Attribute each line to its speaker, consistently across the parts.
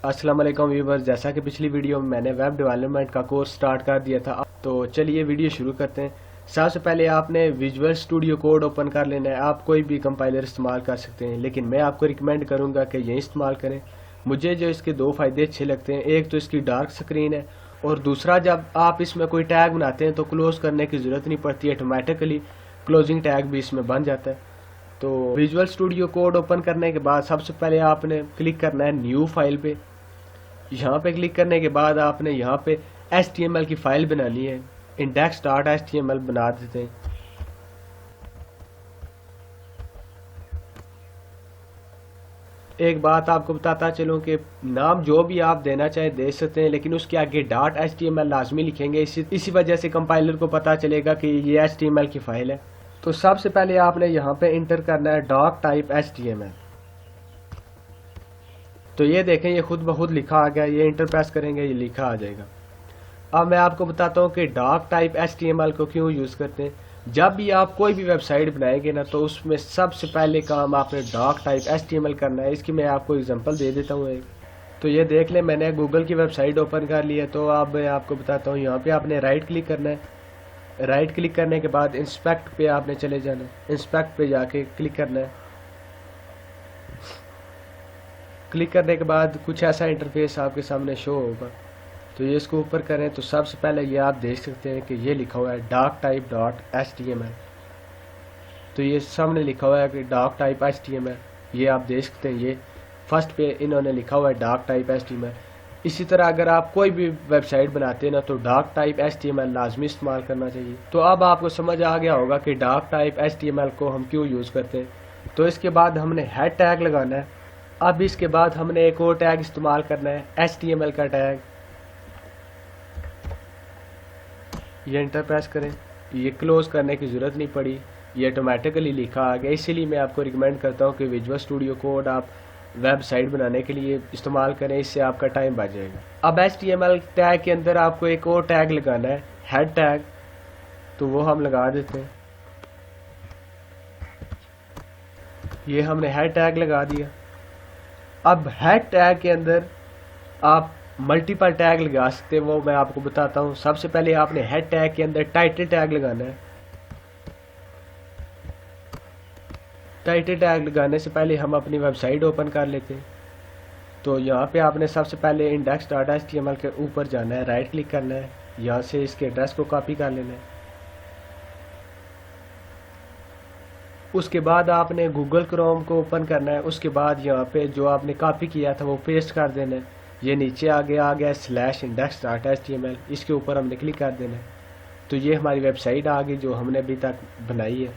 Speaker 1: अस्सलाम वालेकुम व्यूवर्स, जैसा कि पिछली वीडियो में मैंने वेब डेवलपमेंट का कोर्स स्टार्ट कर दिया था, तो चलिए वीडियो शुरू करते हैं। सबसे पहले आपने विजुअल स्टूडियो कोड ओपन कर लेना है। आप कोई भी कंपाइलर इस्तेमाल कर सकते हैं, लेकिन मैं आपको रिकमेंड करूंगा कि ये इस्तेमाल करें। मुझे जो इसके दो फ़ायदे अच्छे लगते हैं, एक तो इसकी डार्क स्क्रीन है, और दूसरा जब आप इसमें कोई टैग बनाते हैं तो क्लोज करने की ज़रूरत नहीं पड़ती, ऑटोमेटिकली क्लोजिंग टैग भी इसमें बन जाता है। तो विजुअल स्टूडियो कोड ओपन करने के बाद सबसे पहले आपने क्लिक करना है न्यू फाइल पे। यहाँ पे क्लिक करने के बाद आपने यहाँ पे HTML की फाइल बनानी है। index.html बना देते हैं। एक बात आपको बताता चलूँ कि नाम जो भी आप देना चाहे दे सकते हैं, लेकिन उसके आगे .html लाजमी लिखेंगे। इसी वजह से कंपाइलर को पता चलेगा कि ये HTML की फाइल है। तो सबसे पहले आपने यहाँ पे इंटर करना है डॉक टाइप HTML। तो ये देखें, ये खुद ब खुद लिखा आ गया। ये इंटर प्रेस करेंगे, ये लिखा आ जाएगा। अब मैं आपको बताता हूँ कि डॉक टाइप HTML को क्यों यूज़ करते हैं। जब भी आप कोई भी वेबसाइट बनाएंगे ना, तो उसमें सबसे पहले काम आपने डॉक टाइप HTML करना है। इसकी मैं आपको एग्जांपल दे देता हूँ एक। तो ये देख लें, मैंने गूगल की वेबसाइट ओपन कर ली है। तो अब मैं आपको बताता हूँ, यहाँ पे आपने राइट क्लिक करना है। राइट क्लिक करने के बाद इंस्पेक्ट पे आपने चले जाना है। इंस्पेक्ट पे जाके क्लिक करना है। क्लिक करने के बाद कुछ ऐसा इंटरफेस आपके सामने शो होगा। तो ये इसको ऊपर करें तो सबसे पहले ये आप देख सकते हैं कि ये लिखा हुआ है डॉक टाइप डॉट HTML। तो ये सामने लिखा हुआ है कि डॉक टाइप HTML, ये आप देख सकते हैं। ये फर्स्ट पे इन्होंने लिखा हुआ है डॉक टाइप HTML। इसी तरह अगर आप कोई भी वेबसाइट बनाते हैं ना, तो डॉक टाइप HTML लाजमी इस्तेमाल करना चाहिए। तो अब आपको समझ आ गया होगा कि डॉक टाइप HTML को हम क्यों यूज़ करते हैं। तो इसके बाद हमने हेड टैग लगाना है। अब इसके बाद हमने एक और टैग इस्तेमाल करना है, HTML का टैग। ये इंटर प्रेस करें, ये क्लोज करने की ज़रूरत नहीं पड़ी, ये ऑटोमेटिकली लिखा आ गया। इसीलिए मैं आपको रिकमेंड करता हूँ कि विजुअल स्टूडियो कोड आप वेबसाइट बनाने के लिए इस्तेमाल करें, इससे आपका टाइम बच जाएगा। अब HTML टैग के अंदर आपको एक और टैग लगाना है, हेड टैग। तो वो हम लगा देते हैं। ये हमने हेड टैग लगा दिया। अब हेड टैग के अंदर आप मल्टीपल टैग लगा सकते हैं, वो मैं आपको बताता हूँ। सबसे पहले आपने हेड टैग के अंदर टाइटल टैग लगाना है। टाइटल टैग लगाने से पहले हम अपनी वेबसाइट ओपन कर लेते हैं। तो यहाँ पे आपने सबसे पहले index.html के ऊपर जाना है, राइट क्लिक करना है, यहाँ से इसके एड्रेस को कॉपी कर लेना है। उसके बाद आपने गूगल क्रोम को ओपन करना है। उसके बाद यहाँ पे जो आपने कॉपी किया था वो पेस्ट कर देना है। ये नीचे आ गया /index.html, इसके ऊपर हमने क्लिक कर देना है। तो ये हमारी वेबसाइट आ गई जो हमने अभी तक बनाई है।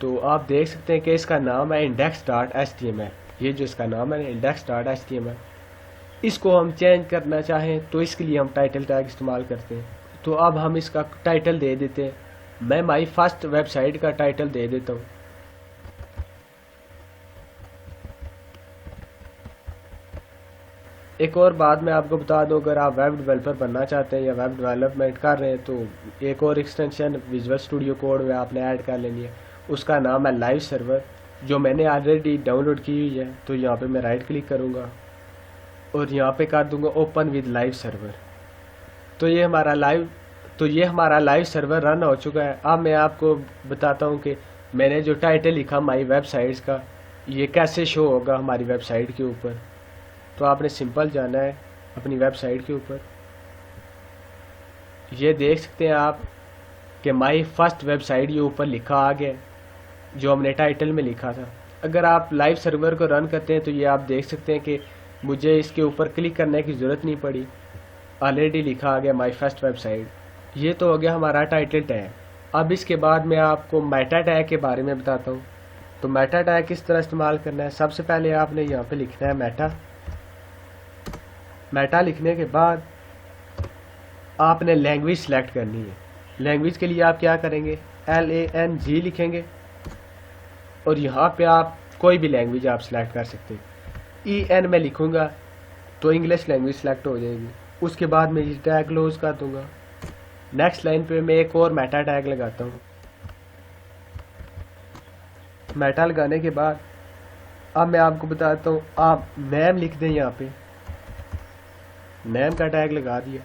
Speaker 1: तो आप देख सकते हैं कि इसका नाम है index.html। ये जो इसका नाम है index.html, इसको हम चेंज करना चाहें तो इसके लिए हम टाइटल टैग इस्तेमाल करते हैं। तो अब हम इसका टाइटल दे देते हैं। मैं माई फर्स्ट वेबसाइट का टाइटल दे देता हूँ। एक और बात मैं आपको बता दूं, अगर आप वेब डेवलपर बनना चाहते हैं या वेब डेवलपमेंट कर रहे हैं, तो एक और एक्सटेंशन विजुअल स्टूडियो कोड में आपने ऐड कर लेनी है। उसका नाम है लाइव सर्वर, जो मैंने ऑलरेडी डाउनलोड की हुई है। तो यहाँ पे मैं राइट क्लिक करूँगा और यहाँ पे कर दूँगा ओपन विद लाइव सर्वर। तो ये हमारा लाइव सर्वर रन हो चुका है। अब मैं आपको बताता हूँ कि मैंने जो टाइटल लिखा माई वेबसाइट्स का, ये कैसे शो होगा हमारी वेबसाइट के ऊपर। तो आपने सिंपल जाना है अपनी वेबसाइट के ऊपर। ये देख सकते हैं आप कि माई फर्स्ट वेबसाइट ये ऊपर लिखा आ गया, जो हमने टाइटल में लिखा था। अगर आप लाइव सर्वर को रन करते हैं तो ये आप देख सकते हैं कि मुझे इसके ऊपर क्लिक करने की ज़रूरत नहीं पड़ी, ऑलरेडी लिखा आ गया माई फर्स्ट वेबसाइट। ये तो हो गया हमारा टाइटल टैग। अब इसके बाद मैं आपको मेटा टैग के बारे में बताता हूँ। तो मेटा टैग किस तरह इस्तेमाल करना है। सबसे पहले आपने यहाँ पे लिखना है मेटा लिखने के बाद आपने लैंग्वेज सेलेक्ट करनी है। लैंग्वेज के लिए आप क्या करेंगे, LANG लिखेंगे और यहाँ पे आप कोई भी लैंग्वेज आप सेलेक्ट कर सकते हैं। EN में लिखूँगा तो इंग्लिश लैंग्वेज सेलेक्ट हो जाएगी। उसके बाद मैं ये टैग क्लोज कर दूँगा। नेक्स्ट लाइन पे मैं एक और मेटा टैग लगाता हूँ। मेटा लगाने के बाद अब मैं आपको बताता हूँ, आप नेम लिख दें यहाँ पे। नेम का टैग लगा दिया।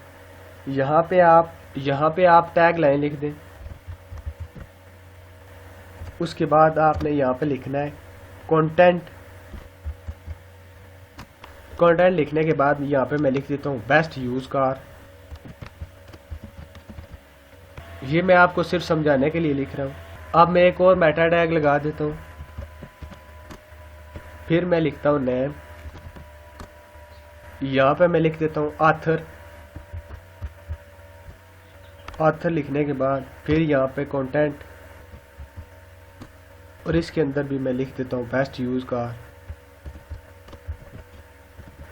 Speaker 1: यहाँ पे आप टैग लाइन लिख दें। उसके बाद आपने यहाँ पे लिखना है कंटेंट। कंटेंट लिखने के बाद यहाँ पे मैं लिख देता हूँ बेस्ट यूज कार। ये मैं आपको सिर्फ समझाने के लिए लिख रहा हूँ। अब मैं एक और मेटा टैग लगा देता हूँ। फिर मैं लिखता हूँ नेम। यहाँ पे मैं लिख देता हूँ ऑथर। ऑथर लिखने के बाद फिर यहाँ पे कंटेंट, और इसके अंदर भी मैं लिख देता हूँ बेस्ट यूज कार।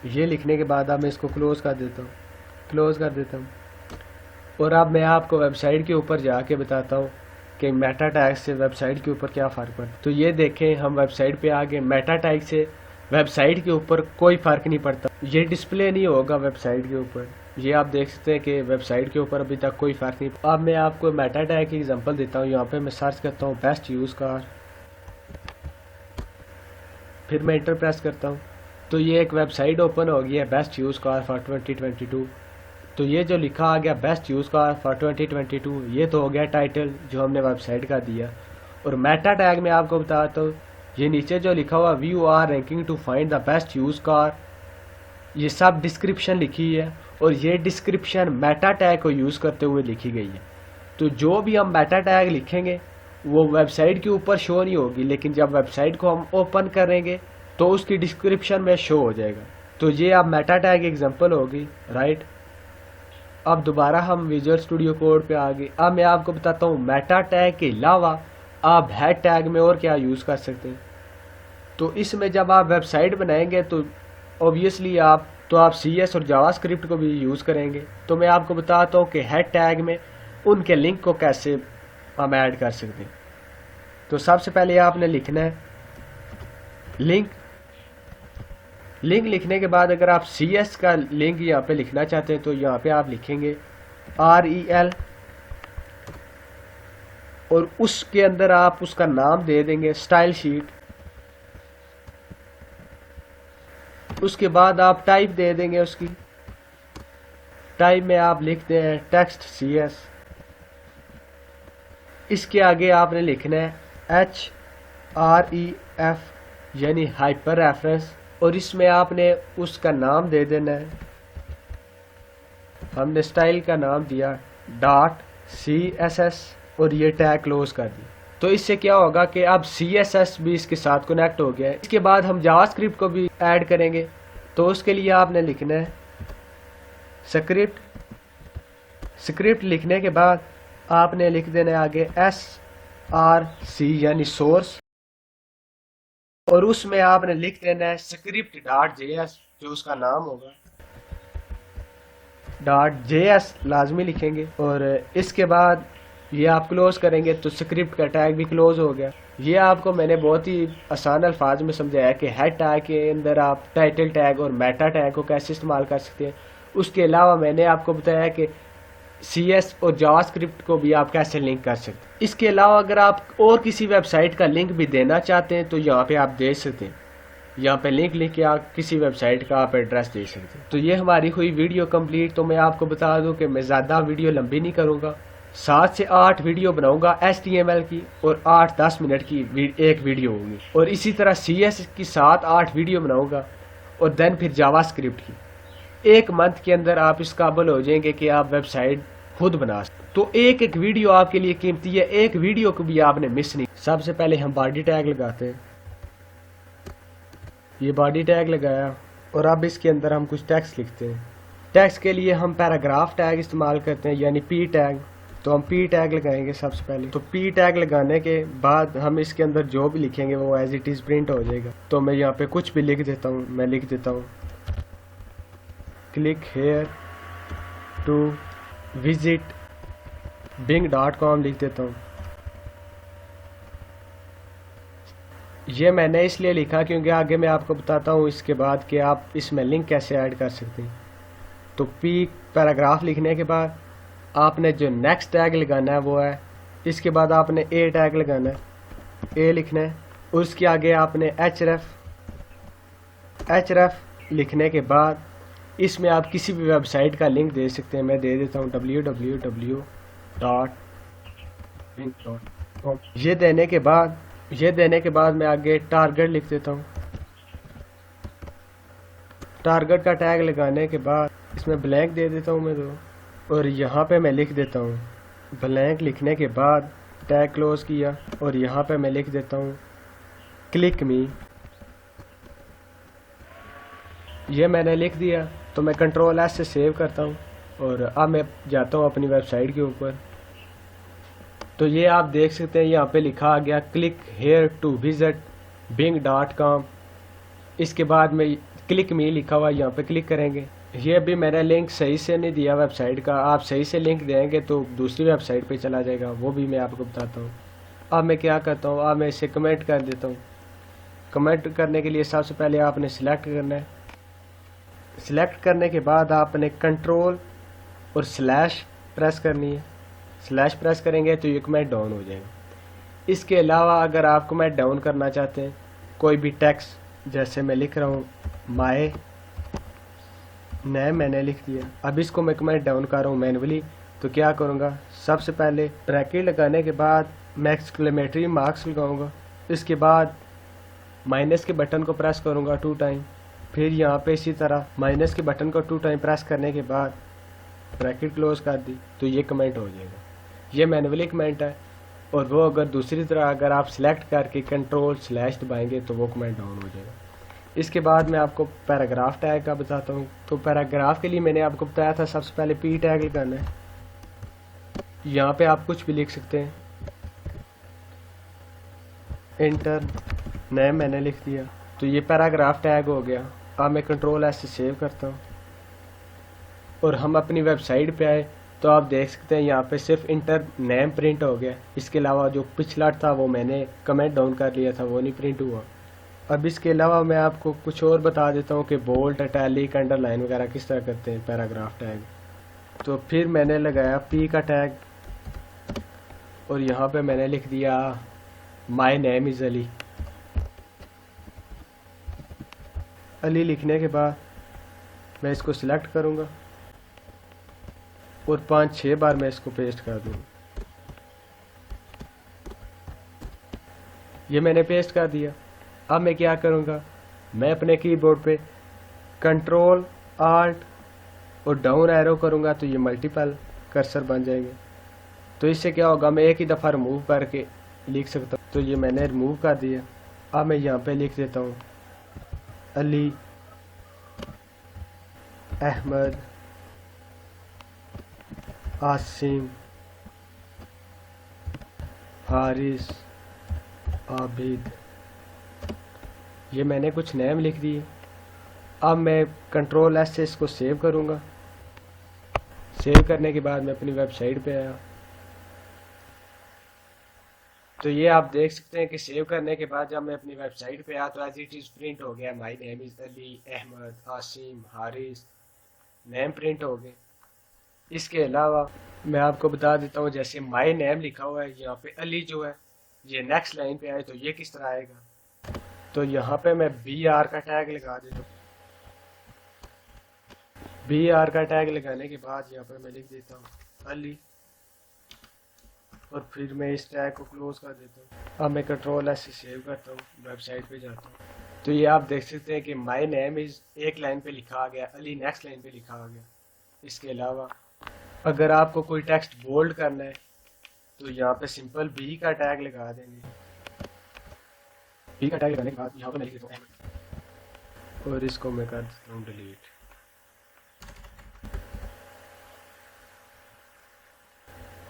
Speaker 1: ये लिखने के बाद अब मैं इसको क्लोज कर देता हूँ। और अब मैं आपको वेबसाइट के ऊपर जाके बताता हूँ कि मेटा टैग से वेबसाइट के ऊपर क्या फ़र्क पड़ता है। तो ये देखें, हम वेबसाइट पे आ गए। मेटा टैग से वेबसाइट के ऊपर कोई फ़र्क नहीं पड़ता। ये डिस्प्ले नहीं होगा वेबसाइट के ऊपर। ये आप देख सकते हैं कि वेबसाइट के ऊपर अभी तक कोई फ़र्क नहीं। अब मैं आपको मेटा टैग की एग्जांपल देता हूँ। यहाँ पे मैं सर्च करता हूँ बेस्ट यूज़ कार, फिर मैं इंटर प्रेस करता हूँ। तो ये एक वेबसाइट ओपन हो गई है बेस्ट यूज़ कार फॉर 2022। तो ये जो लिखा आ गया बेस्ट यूज़ कार फॉर 2022, ये तो हो गया टाइटल जो हमने वेबसाइट का दिया। और मेटा टैग में आपको बताता हूँ, ये नीचे जो लिखा हुआ view are ranking to find the best use car, ये सब डिस्क्रिप्शन लिखी है। और ये डिस्क्रिप्शन मेटा टैग को यूज़ करते हुए लिखी गई है। तो जो भी हम मेटा टैग लिखेंगे वो वेबसाइट के ऊपर शो नहीं होगी, लेकिन जब वेबसाइट को हम ओपन करेंगे तो उसकी डिस्क्रिप्शन में शो हो जाएगा। तो ये अब मेटा टैग एग्जांपल होगी, राइट। अब दोबारा हम विजुअल स्टूडियो कोड पे आ गए। अब मैं आपको बताता हूँ मेटा टैग के अलावा आप हेड टैग में और क्या यूज़ कर सकते हैं। तो इसमें जब आप वेबसाइट बनाएंगे तो ऑब्वियसली आप CS और जावास्क्रिप्ट को भी यूज़ करेंगे। तो मैं आपको बताता हूँ कि हेड टैग में उनके लिंक को कैसे हम ऐड कर सकते हैं। तो सबसे पहले आपने लिखना है लिंक। लिंक लिखने के बाद अगर आप CS का लिंक यहाँ पे लिखना चाहते हैं तो यहाँ पे आप लिखेंगे REL, और उसके अंदर आप उसका नाम दे देंगे स्टाइल शीट। उसके बाद आप टाइप दे देंगे उसकी। टाइप में आप लिखते हैं टेक्स्ट CS। इसके आगे आपने लिखना है HREF यानी हाइपर रेफरेंस, और इसमें आपने उसका नाम दे देना है। हमने स्टाइल का नाम दिया .CSS और ये टैग क्लोज कर दिया। तो इससे क्या होगा कि अब CSS भी इसके साथ कनेक्ट हो गया है। इसके बाद हम जावास्क्रिप्ट को भी ऐड करेंगे। तो उसके लिए आपने लिखना है स्क्रिप्ट लिखने के बाद आपने लिख देना है आगे SRC यानी सोर्स, और उसमें आपने लिख देना है script.js जो उसका नाम होगा। .js लाजमी लिखेंगे, और इसके बाद ये आप क्लोज करेंगे तो स्क्रिप्ट का टैग भी क्लोज हो गया। ये आपको मैंने बहुत ही आसान अल्फाज में समझाया कि हेड टैग के अंदर आप टाइटल टैग और मेटा टैग को कैसे इस्तेमाल कर सकते हैं। उसके अलावा मैंने आपको बताया कि CS और जावास्क्रिप्ट को भी आप कैसे लिंक कर सकते हैं। इसके अलावा अगर आप और किसी वेबसाइट का लिंक भी देना चाहते हैं तो यहाँ पे आप दे सकते हैं। यहाँ पे लिंक लिख के आप किसी वेबसाइट का आप एड्रेस दे सकते हैं। तो ये हमारी हुई वीडियो कंप्लीट। तो मैं आपको बता दूं कि मैं ज़्यादा वीडियो लंबी नहीं करूँगा, 7 से 8 वीडियो बनाऊंगा HTML की, और 8-10 मिनट की एक वीडियो होगी। और इसी तरह CS की 7-8 वीडियो बनाऊंगा, और देन फिर जावास्क्रिप्ट की। 1 मंथ के अंदर आप इस काबिल हो जाएंगे कि आप वेबसाइट खुद बना सकते। तो एक वीडियो आपके लिए कीमती है, एक वीडियो को भी आपने मिस नहीं। सबसे पहले हम बॉडी टैग लगाते हैं। ये बॉडी टैग लगाया, और अब इसके अंदर हम कुछ टेक्स्ट लिखते हैं। टेक्स्ट के लिए हम पैराग्राफ टैग इस्तेमाल करते हैं यानी P टैग। तो हम P टैग लगाएंगे सबसे पहले। तो P टैग लगाने के बाद हम इसके अंदर जो भी लिखेंगे वो एज इट इज़ प्रिंट हो जाएगा। तो मैं यहाँ पे कुछ भी लिख देता हूँ। मैं लिख देता हूँ click here to visit bing.com लिख देता हूँ। ये मैंने इसलिए लिखा क्योंकि आगे मैं आपको बताता हूँ इसके बाद कि आप इसमें लिंक कैसे ऐड कर सकते हैं। तो P पैराग्राफ लिखने के बाद आपने जो नेक्स्ट टैग लगाना है वो है, इसके बाद आपने A टैग लगाना है, A लिखना है। उसके आगे आपने href लिखने के बाद इसमें आप किसी भी वेबसाइट का लिंक दे सकते हैं। मैं दे देता हूँ www.bing.com। ये देने के बाद मैं आगे टारगेट लिख देता हूँ। टारगेट का टैग लगाने के बाद इसमें ब्लैंक दे देता हूँ मैं तो, और यहाँ पे मैं लिख देता हूँ ब्लैंक। लिखने के बाद टैग क्लोज किया और यहाँ पे मैं लिख देता हूँ क्लिक मी। ये मैंने लिख दिया तो मैं कंट्रोल एस से सेव करता हूँ और अब मैं जाता हूँ अपनी वेबसाइट के ऊपर। तो ये आप देख सकते हैं यहाँ पे लिखा आ गया click here to visit bing.com। इसके बाद में क्लिक मी लिखा हुआ यहाँ पे क्लिक करेंगे। ये भी मैंने लिंक सही से नहीं दिया वेबसाइट का, आप सही से लिंक देंगे तो दूसरी वेबसाइट पे चला जाएगा, वो भी मैं आपको बताता हूँ। अब मैं क्या करता हूँ, अब मैं इसे कमेंट कर देता हूँ। कमेंट करने के लिए सबसे पहले आपने सिलेक्ट करना है। सिलेक्ट करने के बाद आपने कंट्रोल और स्लैश प्रेस करनी है। स्लैश प्रेस करेंगे तो ये कमेंट डाउन हो जाएगा। इसके अलावा अगर आप कमेंट डाउन करना चाहते हैं कोई भी टेक्स्ट, जैसे मैं लिख रहा हूँ माय नेम, मैंने लिख दिया। अब इसको मैं कमेंट डाउन कर रहा हूँ मैनुअली, तो क्या करूँगा, सबसे पहले ब्रैकेट लगाने के बाद मैं एक्सक्लेमेटरी मार्क्स लगाऊंगा। इसके बाद माइनस के बटन को प्रेस करूँगा 2 टाइम। फिर यहाँ पे इसी तरह माइनस के बटन को 2 टाइम प्रेस करने के बाद ब्रैकेट क्लोज कर दी, तो ये कमेंट हो जाएगा। ये मैनुअली कमेंट है। और वो अगर दूसरी तरह अगर आप सिलेक्ट करके कंट्रोल स्लैश दबाएंगे तो वो कमेंट डाउन हो जाएगा। इसके बाद मैं आपको पैराग्राफ टैग का बताता हूँ। तो पैराग्राफ के लिए मैंने आपको बताया था सबसे पहले पी टैग लगाना है। यहाँ पे आप कुछ भी लिख सकते हैं। इंटर नेम मैंने लिख दिया, तो ये पैराग्राफ टैग हो गया। अब मैं कंट्रोल एस से सेव करता हूँ और हम अपनी वेबसाइट पे आए तो आप देख सकते हैं यहाँ पे सिर्फ इंटर नेम प्रिंट हो गया। इसके अलावा जो पिछला था वो मैंने कमेंट डाउन कर लिया था, वो नहीं प्रिंट हुआ। अब इसके अलावा मैं आपको कुछ और बता देता हूँ कि बोल्ड, इटैलिक, अंडरलाइन वगैरह किस तरह करते हैं पैराग्राफ टैग। तो फिर मैंने लगाया पी का टैग और यहाँ पे मैंने लिख दिया my name is Ali. Ali लिखने के बाद मैं इसको सिलेक्ट करूँगा और 5-6 बार मैं इसको पेस्ट कर दूँगा। ये मैंने पेस्ट कर दिया। अब मैं क्या करूँगा, मैं अपने कीबोर्ड पे कंट्रोल आल्ट और डाउन एरो करूँगा तो ये मल्टीपल कर्सर बन जाएंगे। तो इससे क्या होगा, मैं एक ही दफ़ा रिमूव करके लिख सकता हूँ। तो ये मैंने रिमूव कर दिया। अब मैं यहाँ पे लिख देता हूँ अली अहमद आसिम हारिस आबिद। ये मैंने कुछ नेम लिख दिए। अब मैं कंट्रोल एस से इसको सेव करूँगा। सेव करने के बाद मैं अपनी वेबसाइट पे आया तो ये आप देख सकते हैं कि सेव करने के बाद जब मैं अपनी वेबसाइट पे आया तो एज इट इज़ प्रिंट हो गया my name is Ali Ahmed Asim Haris, name print हो गए। इसके अलावा मैं आपको बता देता हूँ, जैसे माय नेम लिखा हुआ है यहाँ पे अली जो है ये नेक्स्ट लाइन पे आए तो ये किस तरह आएगा। तो यहाँ पे मैं BR का टैग लगा देता हूँ। BR का टैग लगाने के बाद यहाँ पे मैं लिख देता हूँ अली और फिर मैं इस टैग को क्लोज कर देता हूँ। अब मैं कंट्रोल एस से सेव करता हूँ, वेबसाइट पे जाता हूँ तो ये आप देख सकते हैं कि माय नेम इज़ एक लाइन पे लिखा आ गया, अली नेक्स्ट लाइन पे लिखा आ गया। इसके अलावा अगर आपको कोई टेक्स्ट बोल्ड करना है तो यहाँ पे सिंपल B का टैग लगा देंगे। B का टैग लगाने के बाद यहाँ पे मैं लिख देता हूँ और इसको मैं कर देता हूँ डिलीट।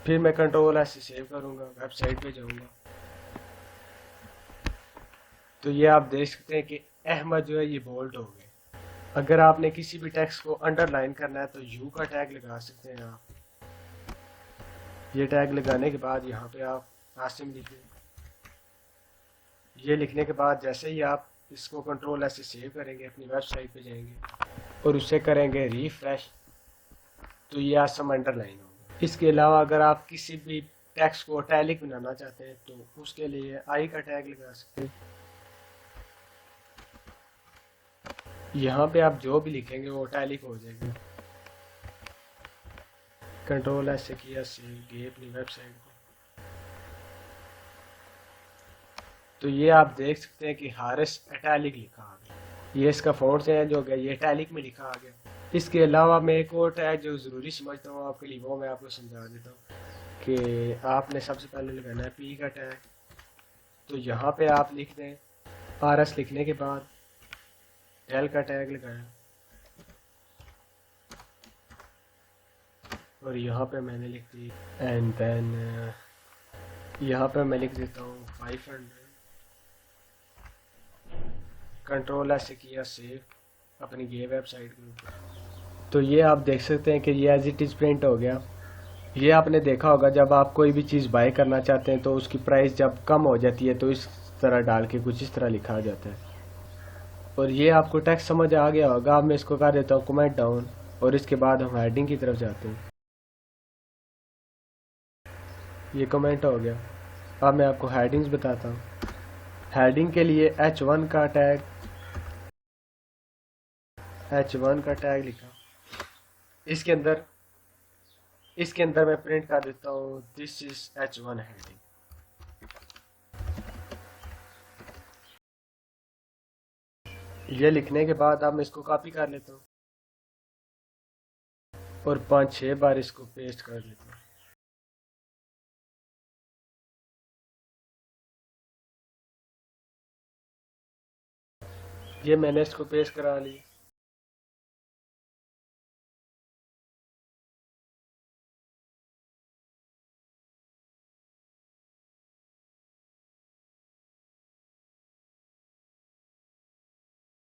Speaker 1: फिर मैं कंट्रोल एस से सेव करूँगा, वेबसाइट पे जाऊँगा तो ये आप देख सकते हैं कि अहमद जो है ये बोल्ड हो गए। अगर आपने किसी भी टेक्स्ट को अंडरलाइन करना है तो U का टैग लगा सकते हैं आप। ये टैग लगाने के बाद यहाँ पे आप आसिम लिखें। ये लिखने के बाद जैसे ही आप इसको कंट्रोल एस से सेव करेंगे, अपनी वेबसाइट पे जाएंगे और उससे करेंगे रिफ्रेश तो ये आसम अंडरलाइन होगा। इसके अलावा अगर आप किसी भी टेक्स्ट को इटैलिक बनाना चाहते हैं तो उसके लिए I का टैग लगा सकते हैं। यहाँ पे आप जो भी लिखेंगे वो इटैलिक हो जाएगा। कंट्रोल एस से किया, सेव ये अपनी वेबसाइट को। तो ये आप देख सकते हैं कि हारिस इटैलिक लिखा आ गया। ये इसका फ़ॉन्ट चेंज हो गया, ये इटैलिक में लिखा आ गया। इसके अलावा मैं एक और टैग जो ज़रूरी समझता हूँ आपके लिए, वो मैं आपको समझा देता हूँ कि आपने सबसे पहले लगाना है पी का टैग। तो यहाँ पे आप लिख दें आर एस लिखने के बाद एल का टैग लगाया और यहाँ पे मैंने लिख दी एंड देन यहाँ पे मैं लिख देता हूँ 500। कंट्रोल ऐसे किया, सेव अपनी ये वेबसाइट के ऊपर। तो ये आप देख सकते हैं कि ये एज इट इज़ प्रिंट हो गया। ये आपने देखा होगा जब आप कोई भी चीज़ बाय करना चाहते हैं तो उसकी प्राइस जब कम हो जाती है तो इस तरह डाल के कुछ इस तरह लिखा जाता है। और ये आपको टेक्स्ट समझ आ गया होगा। अब मैं इसको कर देता हूँ कमेंट डाउन और इसके बाद हम हेडिंग की तरफ जाते हैं। ये कमेंट हो गया। अब मैं आपको हेडिंग्स बताता हूँ। हेडिंग के लिए H1 का टैग लिखा। इसके अंदर मैं प्रिंट कर देता हूँ दिस इज H1 हेडिंग। ये लिखने के बाद अब मैं इसको कॉपी कर लेता हूँ और 5-6 बार इसको पेस्ट कर लेता हूँ। ये मैंने इसको पेस्ट करा लिया।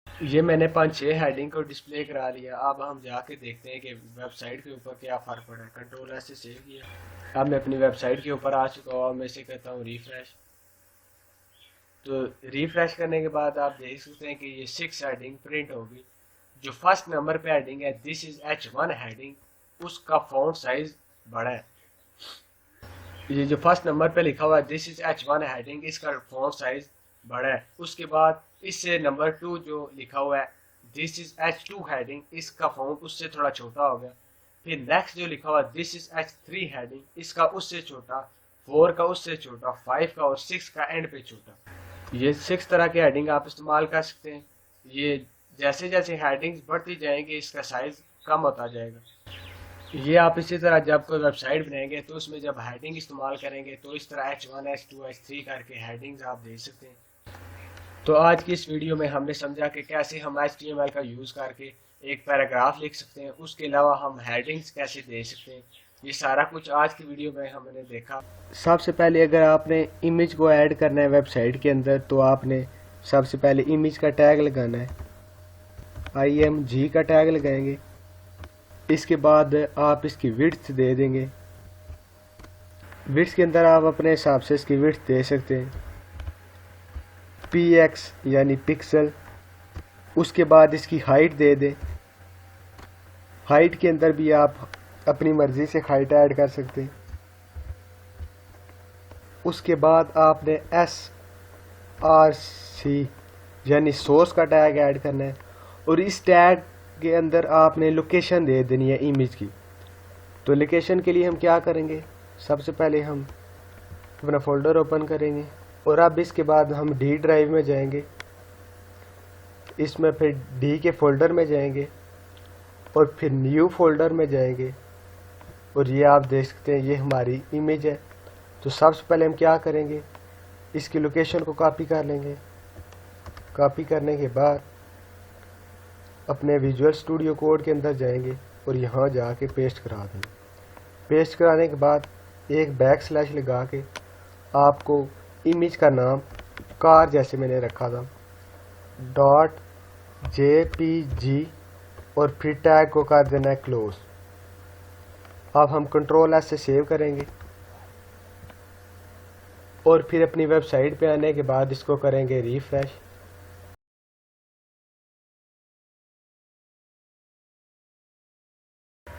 Speaker 1: ये मैंने 5-6 हेडिंग को डिस्प्ले करा लिया। अब हम जाके देखते हैं कि वेबसाइट के ऊपर क्या फ़र्क पड़ा है। कंट्रोल एस से सेव किया। अब मैं अपनी वेबसाइट के ऊपर आ चुका हूँ। मैं इसे कहता हूँ रिफ्रेश। तो रिफ्रेश करने के बाद आप देख सकते हैं कि ये 6 हेडिंग प्रिंट होगी। जो फर्स्ट नंबर पे हेडिंग है दिस इज H1 हेडिंग, उसका फॉन्ट साइज बड़ा है। ये जो फर्स्ट नंबर पे लिखा हुआ है दिस इज H1 हेडिंग, इसका फॉन्ट साइज बड़ा है। उसके बाद इससे नंबर 2 जो लिखा हुआ है दिस इज H2 हेडिंग, इसका फॉन्ट उससे थोड़ा छोटा हो गया। फिर नेक्स्ट जो लिखा हुआ है दिस इज H3 हेडिंग, इसका उससे छोटा, 4 का उससे छोटा, 5 का और 6 का एंड पे छोटा। ये 6 तरह के हेडिंग आप इस्तेमाल कर सकते हैं। ये जैसे जैसे हेडिंग्स बढ़ती जाएंगे इसका साइज कम होता जाएगा। ये आप इसी तरह जब कोई वेबसाइट बनाएंगे तो उसमें जब हेडिंग इस्तेमाल करेंगे तो इस तरह H1 H2 H3 करके हेडिंग्स आप दे सकते हैं। तो आज की इस वीडियो में हमने समझा कि कैसे हम HTML का यूज़ करके एक पैराग्राफ लिख सकते हैं। उसके अलावा हम हेडिंग्स कैसे दे सकते हैं, ये सारा कुछ आज की वीडियो में हमने देखा। सबसे पहले अगर आपने इमेज को ऐड करना है वेबसाइट के अंदर तो आपने सबसे पहले इमेज का टैग लगाना है। IMG का टैग लगाएंगे। इसके बाद आप इसकी विड्थ दे देंगे। विड्थ के अंदर आप अपने हिसाब से इसकी विड्थ दे सकते हैं PX यानी पिक्सल। उसके बाद इसकी हाइट दे दें। हाइट के अंदर भी आप अपनी मर्ज़ी से हाइट ऐड कर सकते हैं। उसके बाद आपने SRC यानी सोर्स का टैग ऐड करना है और इस टैग के अंदर आपने लोकेशन दे देनी है इमेज की। तो लोकेशन के लिए हम क्या करेंगे, सबसे पहले हम अपना फोल्डर ओपन करेंगे और अब इसके बाद हम D ड्राइव में जाएंगे। इसमें फिर D के फोल्डर में जाएंगे और फिर न्यू फोल्डर में जाएंगे और ये आप देख सकते हैं ये हमारी इमेज है। तो सबसे पहले हम क्या करेंगे, इसकी लोकेशन को कॉपी कर लेंगे। कॉपी करने के बाद अपने विजुअल स्टूडियो कोड के अंदर जाएंगे और यहाँ जाके पेस्ट करा देंगे। पेस्ट कराने के बाद एक बैकस्लैश लगा के आपको इमेज का नाम कार जैसे मैंने रखा था .jpg और फिर टैग को कर देना है क्लोज। अब हम कंट्रोल एस से सेव करेंगे और फिर अपनी वेबसाइट पे आने के बाद इसको करेंगे रिफ्रेश।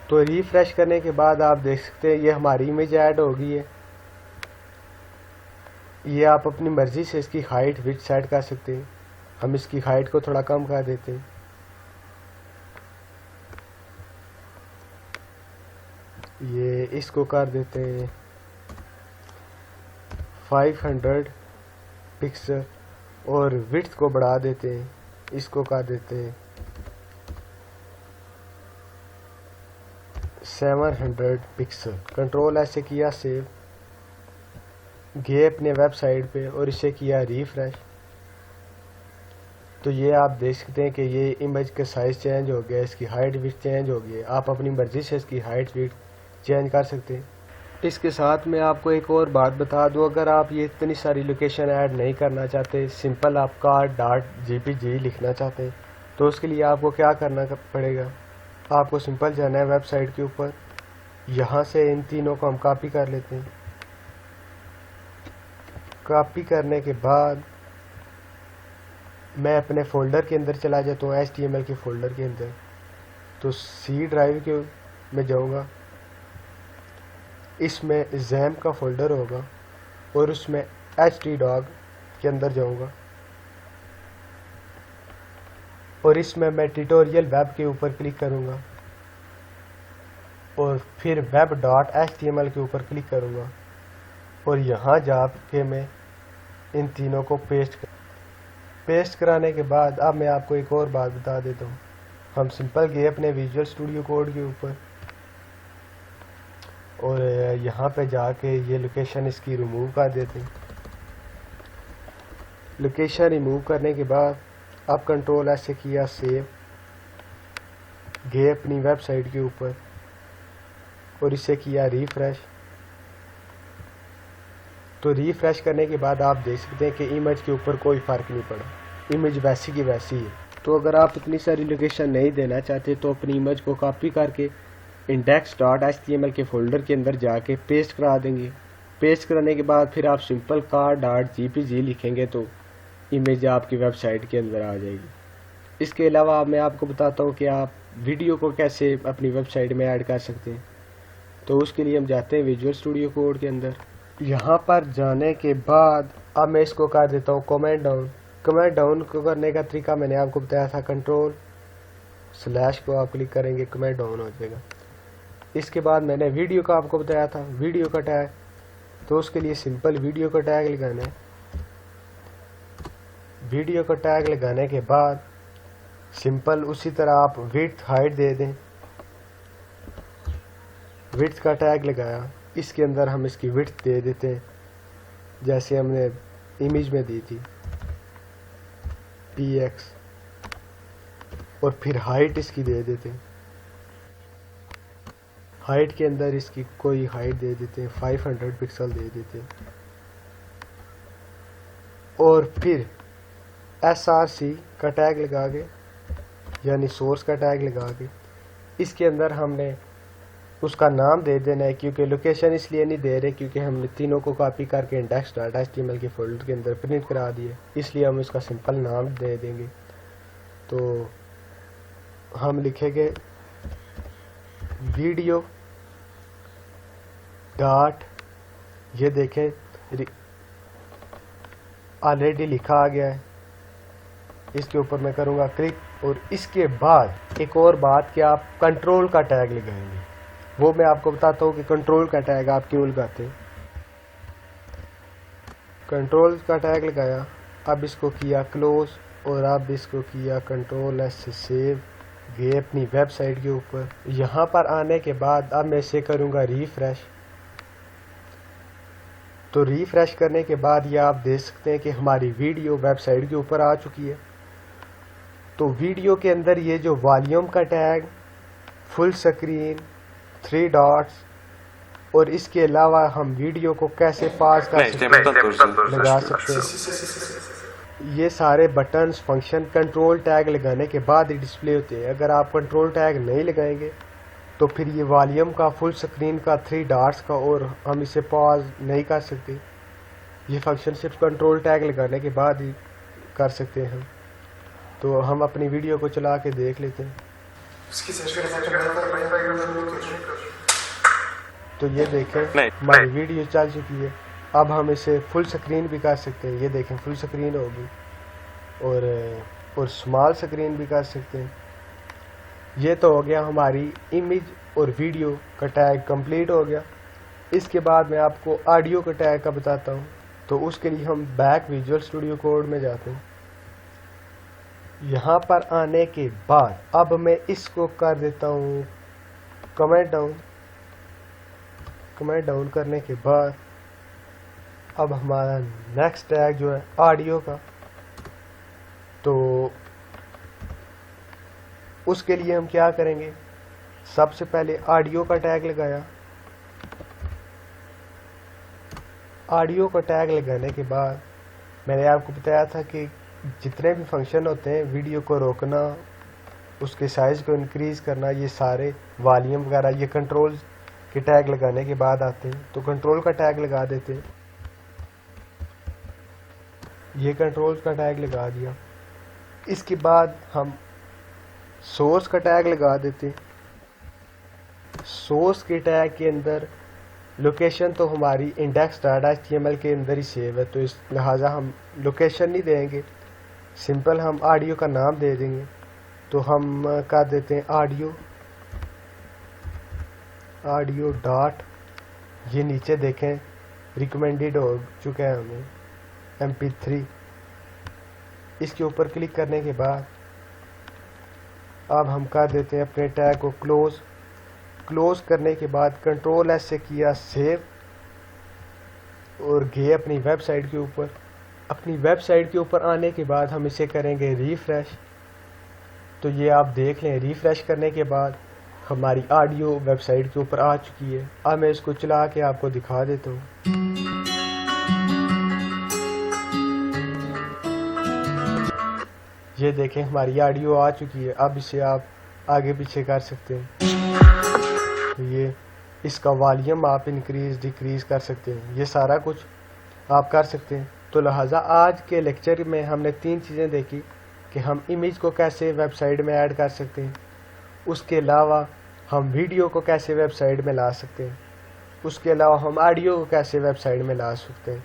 Speaker 1: तो रिफ्रेश करने के बाद आप देख सकते हैं ये हमारी इमेज ऐड हो गई है। ये आप अपनी मर्ज़ी से इसकी हाइट विड्थ सेट कर सकते हैं। हम इसकी हाइट को थोड़ा कम कर देते हैं। ये इसको कर देते हैं 500 पिक्सल और विड्थ को बढ़ा देते हैं, इसको कर देते हैं 700 पिक्सल। कंट्रोल ऐसे किया सेव, गए अपने वेबसाइट पे और इसे किया रिफ्रेश। तो ये आप देख सकते हैं कि ये इमेज का साइज़ चेंज हो गया, इसकी हाइट विड्थ चेंज हो गई है। आप अपनी मर्ज़ी से इसकी हाइट विड्थ चेंज कर सकते हैं। इसके साथ मैं आपको एक और बात बता दूं, अगर आप ये इतनी सारी लोकेशन ऐड नहीं करना चाहते, सिंपल आप car.jpg लिखना चाहते हैं, तो उसके लिए आपको क्या करना पड़ेगा, आपको सिंपल जाना है वेबसाइट के ऊपर। यहाँ से इन तीनों को हम कॉपी कर लेते हैं। कॉपी करने के बाद मैं अपने फ़ोल्डर के अंदर चला जाता हूँ, HTML के फ़ोल्डर के अंदर। तो C ड्राइव के में जाऊँगा, इसमें XAMPP का फ़ोल्डर होगा और उसमें htdog के अंदर जाऊँगा और इसमें मैं ट्यूटोरियल वेब के ऊपर क्लिक करूँगा और फिर web.html के ऊपर क्लिक करूँगा और यहाँ जाके मैं इन तीनों को पेस्ट कराने के बाद अब मैं आपको एक और बात बता देता हूँ। हम सिंपल गए अपने विजुअल स्टूडियो कोड के ऊपर और यहाँ पे जाके ये लोकेशन इसकी रिमूव कर देते हैं। लोकेशन रिमूव करने के बाद अब कंट्रोल ऐसे किया सेव, गए अपनी वेबसाइट के ऊपर और इसे किया रिफ्रेश। तो रिफ्रेश करने के बाद आप देख सकते हैं कि इमेज के ऊपर कोई फ़र्क नहीं पड़ा, इमेज वैसी की वैसी है। तो अगर आप इतनी सारी लोकेशन नहीं देना चाहते तो अपनी इमेज को कॉपी करके index.html के फ़ोल्डर के अंदर जाके पेस्ट करा देंगे। पेस्ट कराने के बाद फिर आप सिंपल car.jpg लिखेंगे तो इमेज आपकी वेबसाइट के अंदर आ जाएगी। इसके अलावा मैं आपको बताता हूँ कि आप वीडियो को कैसे अपनी वेबसाइट में ऐड कर सकते हैं। तो उसके लिए हम जाते हैं विजुअल स्टूडियो कोड के अंदर। यहाँ पर जाने के बाद अब मैं इसको कर देता हूँ कमेंट डाउन। कमेंट डाउन को करने का तरीका मैंने आपको बताया था, कंट्रोल/ को आप क्लिक करेंगे, कमेंट डाउन हो जाएगा। इसके बाद मैंने वीडियो का आपको बताया था, वीडियो का टैग, तो उसके लिए सिंपल वीडियो का टैग लगाना है। वीडियो का टैग लगाने के बाद सिंपल उसी तरह आप विड्थ हाइट दे दें। विड्थ का टैग लगाया, इसके अंदर हम इसकी विड्थ दे देते हैं जैसे हमने इमेज में दी थी px और फिर हाइट इसकी दे देते हैं। हाइट के अंदर इसकी कोई हाइट दे देते हैं, 500 पिक्सल दे देते हैं और फिर src का टैग लगा के यानी सोर्स का टैग लगा के इसके अंदर हमने उसका नाम दे देना है, क्योंकि लोकेशन इसलिए नहीं दे रहे क्योंकि हमने तीनों को कॉपी करके index.html के फोल्डर के अंदर प्रिंट करा दिए, इसलिए हम इसका सिंपल नाम दे देंगे। तो हम लिखेंगे वीडियो डॉट, ये देखें ऑलरेडी लिखा आ गया है, इसके ऊपर मैं करूँगा क्लिक और इसके बाद एक और बात कि आप कंट्रोल का टैग लगाएंगे, वो मैं आपको बताता हूँ कि कंट्रोल का टैग आप क्यों लगाते हैं। कंट्रोल का टैग लगाया, अब इसको किया क्लोज और अब इसको किया कंट्रोल ऐसे सेव, गए अपनी वेबसाइट के ऊपर। यहाँ पर आने के बाद अब मैं इसे करूँगा रिफ्रेश। तो रिफ्रेश करने के बाद ये आप देख सकते हैं कि हमारी वीडियो वेबसाइट के ऊपर आ चुकी है। तो वीडियो के अंदर ये जो वॉल्यूम का टैग, फुल स्क्रीन, 3 डॉट्स और इसके अलावा हम वीडियो को कैसे पास कर सकते हैं, लगा सकते हैं, ये सारे बटन्स फंक्शन कंट्रोल टैग लगाने के बाद ही डिस्प्ले होते हैं। अगर आप कंट्रोल टैग नहीं लगाएंगे तो फिर ये वॉल्यूम का, फुल स्क्रीन का, 3 डॉट्स का और हम इसे पॉज नहीं कर सकते। ये फंक्शन सिर्फ कंट्रोल टैग लगाने के बाद ही कर सकते हैं। तो हम अपनी वीडियो को चला के देख लेते हैं। तो ये देखें हमारी वीडियो चल चुकी है। अब हम इसे फुल स्क्रीन भी कर सकते हैं, ये देखें फुल स्क्रीन होगी और स्मॉल स्क्रीन भी कर सकते हैं। ये तो हो गया हमारी इमेज और वीडियो का टैग कंप्लीट हो गया। इसके बाद मैं आपको ऑडियो का टैग का बताता हूँ। तो उसके लिए हम बैक विजुअल स्टूडियो कोड में जाते हैं। यहाँ पर आने के बाद अब मैं इसको कर देता हूँ कमेंट डाउन। कमेंट डाउन करने के बाद अब हमारा नेक्स्ट टैग जो है ऑडियो का, तो उसके लिए हम क्या करेंगे, सबसे पहले ऑडियो का टैग लगाया। ऑडियो का टैग लगाने के बाद मैंने आपको बताया था कि जितने भी फंक्शन होते हैं, वीडियो को रोकना, उसके साइज़ को इंक्रीज़ करना, ये सारे वॉल्यूम वगैरह ये कंट्रोल के टैग लगाने के बाद आते हैं। तो कंट्रोल का टैग लगा देते हैं। ये कंट्रोल का टैग लगा दिया। इसके बाद हम सोर्स का टैग लगा देते हैं। सोर्स के टैग के अंदर लोकेशन तो हमारी index.html के अंदर ही सेव है, तो इस लिहाजा हम लोकेशन नहीं देंगे, सिंपल हम ऑडियो का नाम दे देंगे। तो हम कर देते हैं ऑडियो डॉट, ये नीचे देखें रिकमेंडेड हो चुका है हमें MP3। इसके ऊपर क्लिक करने के बाद अब हम कर देते हैं अपने टैग को क्लोज करने के बाद कंट्रोल S से किया सेव और गए अपनी वेबसाइट के ऊपर। अपनी वेबसाइट के ऊपर आने के बाद हम इसे करेंगे रिफ्रेश। तो ये आप देख लें, रिफ्रेश करने के बाद हमारी ऑडियो वेबसाइट के ऊपर आ चुकी है। अब मैं इसको चला के आपको दिखा देता हूँ। ये देखें हमारी ऑडियो आ चुकी है। अब इसे आप आगे पीछे कर सकते हैं। तो ये इसका वॉल्यूम आप इंक्रीज डिक्रीज कर सकते हैं, ये सारा कुछ आप कर सकते हैं। तो लिहाजा आज के लेक्चर में हमने 3 चीज़ें देखी कि हम इमेज को कैसे वेबसाइट में ऐड कर सकते हैं, उसके अलावा हम वीडियो को कैसे वेबसाइट में ला सकते हैं, उसके अलावा हम ऑडियो को कैसे वेबसाइट में ला सकते हैं।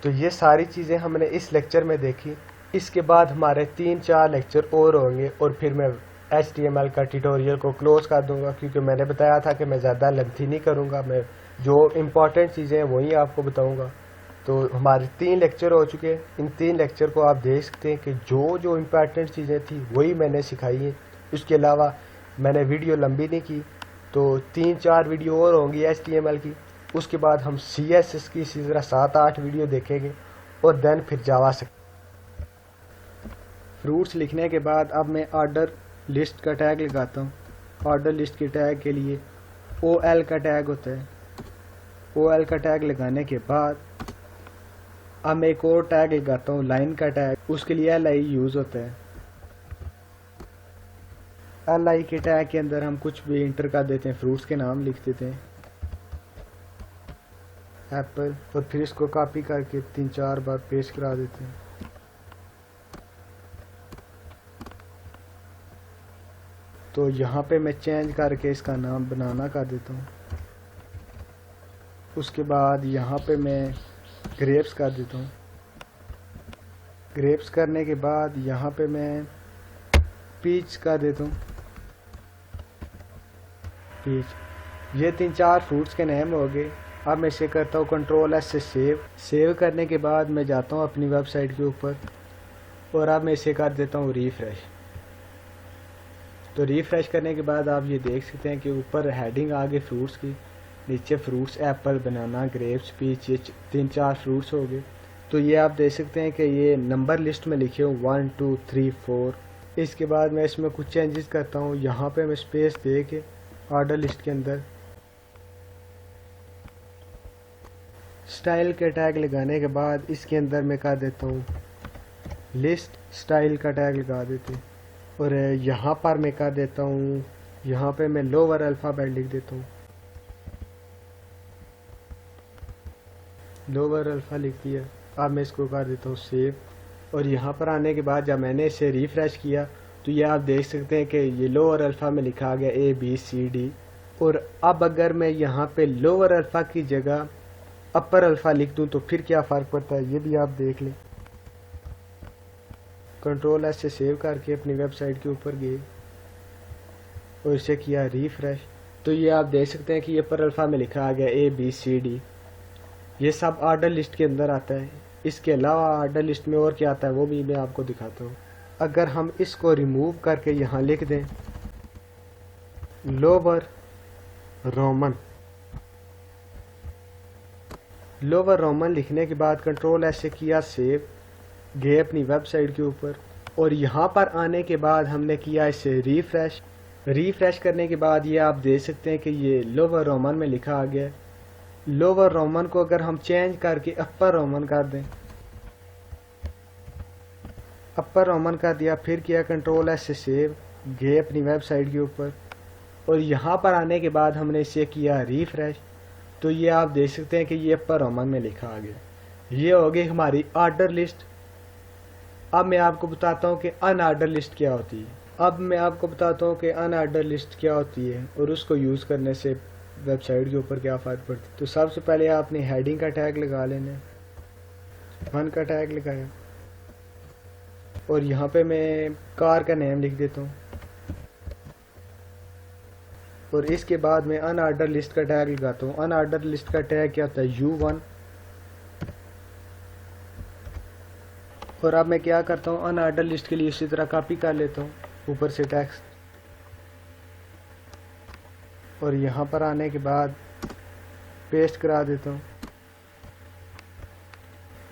Speaker 1: तो ये सारी चीज़ें हमने इस लेक्चर में देखी। इसके बाद हमारे 3-4 लेक्चर और होंगे और फिर मैं HTML का ट्यूटोरियल को क्लोज कर दूंगा, क्योंकि मैंने बताया था कि मैं ज़्यादा लेंथी नहीं करूंगा, मैं जो इम्पोर्टेंट चीज़ें हैं वही आपको बताऊंगा। तो हमारे 3 लेक्चर हो चुके हैं। इन 3 लेक्चर को आप देख सकते हैं कि जो इम्पोर्टेंट चीज़ें थी वही मैंने सिखाई हैं। इसके अलावा मैंने वीडियो लंबी नहीं की, तो 3-4 वीडियो और होंगी HTML की। उसके बाद हम CSS की इसी तरह 7-8 वीडियो देखेंगे और देन फिर जावा फ्रूट्स लिखने के बाद अब मैं ऑर्डर लिस्ट का टैग लगाता हूँ। ऑर्डर लिस्ट के टैग के लिए OL का टैग होता है। OL का टैग लगाने के बाद अब मैं एक और टैग लगाता हूँ लाइन का टैग, उसके लिए LI यूज़ होता है। LI के टैग के अंदर हम कुछ भी इंटर कर देते हैं, फ्रूट्स के नाम लिख देते हैं एप्पल, और फिर इसको कॉपी करके 3-4 बार पेस्ट करा देते हैं। तो यहाँ पे मैं चेंज करके इसका नाम बनाना कर देता हूँ। उसके बाद यहाँ पे मैं ग्रेप्स कर देता हूँ। ग्रेप्स करने के बाद यहाँ पे मैं पीच कर देता हूँ, पीच। ये 3-4 फ्रूट्स के नेम हो गए। अब मैं इसे करता हूँ कंट्रोल S से सेव करने के बाद मैं जाता हूँ अपनी वेबसाइट के ऊपर और अब मैं इसे कर देता हूँ रिफ्रेश। तो रिफ्रेश करने के बाद आप ये देख सकते हैं कि ऊपर हेडिंग आ गई फ्रूट्स की, नीचे फ्रूट्स एप्पल, बनाना, ग्रेप्स, पीच, ये 3-4 फ्रूट्स हो गए। तो ये आप देख सकते हैं कि ये नंबर लिस्ट में लिखे हो 1 2 3 4। इसके बाद मैं इसमें कुछ चेंजेस करता हूँ। यहाँ पे मैं स्पेस दे के ऑर्डर लिस्ट के अंदर स्टाइल के टैग लगाने के बाद इसके अंदर मैं कर देता हूँ लिस्ट स्टाइल का टैग लगा देते हैं। और यहाँ पर मैं कर देता हूँ, यहाँ पे मैं लोअर अल्फ़ाबेट लिख देता हूँ, लोअर अल्फ़ा लिख दिया। अब मैं इसको कर देता हूँ सेव। और यहाँ पर आने के बाद जब मैंने इसे रिफ्रेश किया तो ये आप देख सकते हैं कि ये लोअर अल्फ़ा में लिखा गया ABCD। और अब अगर मैं यहाँ पे लोअर अल्फ़ा की जगह अपर अल्फ़ा लिख दूँ तो फिर क्या फ़र्क पड़ता है, ये भी आप देख लें। कंट्रोल S से सेव करके अपनी वेबसाइट के ऊपर गए और इसे किया रिफ्रेश। तो ये आप देख सकते हैं कि ये पर अल्फ़ा में लिखा आ गया ABCD, ये सब आर्डर लिस्ट के अंदर आता है। इसके अलावा आर्डर लिस्ट में और क्या आता है वो भी मैं आपको दिखाता हूँ। अगर हम इसको रिमूव करके यहाँ लिख दें लोअर रोमन लिखने के बाद कंट्रोल ऐसे किया सेव, गए अपनी वेबसाइट के ऊपर और यहाँ पर आने के बाद हमने किया इसे रिफ्रेश करने के बाद ये आप देख सकते हैं कि ये लोअर रोमन में लिखा आ गया है। लोअर रोमन को अगर हम चेंज करके अपर रोमन कर दें, अपर रोमन कर दिया, फिर किया कंट्रोल ऐसे सेव, गए अपनी वेबसाइट के ऊपर और यहाँ पर आने के बाद हमने इसे किया रिफ्रेश, तो ये आप देख सकते हैं कि ये अपर रोमन में लिखा आ गया। ये हो गई हमारी आर्डर लिस्ट। अब मैं आपको बताता हूँ कि अनऑर्डर लिस्ट क्या होती है और उसको यूज़ करने से वेबसाइट के ऊपर क्या फ़र्क पड़ता है। तो सबसे पहले आपने हेडिंग का टैग लगा लेना है, 1 का टैग लगाया और यहाँ पे मैं कार का नेम लिख देता हूँ और इसके बाद मैं अनऑर्डर लिस्ट का टैग लगाता हूँ। अनऑर्डर लिस्ट का टैग क्या होता है U1। और अब मैं क्या करता हूँ, अनऑर्डर लिस्ट के लिए इसी तरह कॉपी कर लेता हूँ ऊपर से टेक्स्ट और यहाँ पर आने के बाद पेस्ट करा देता हूँ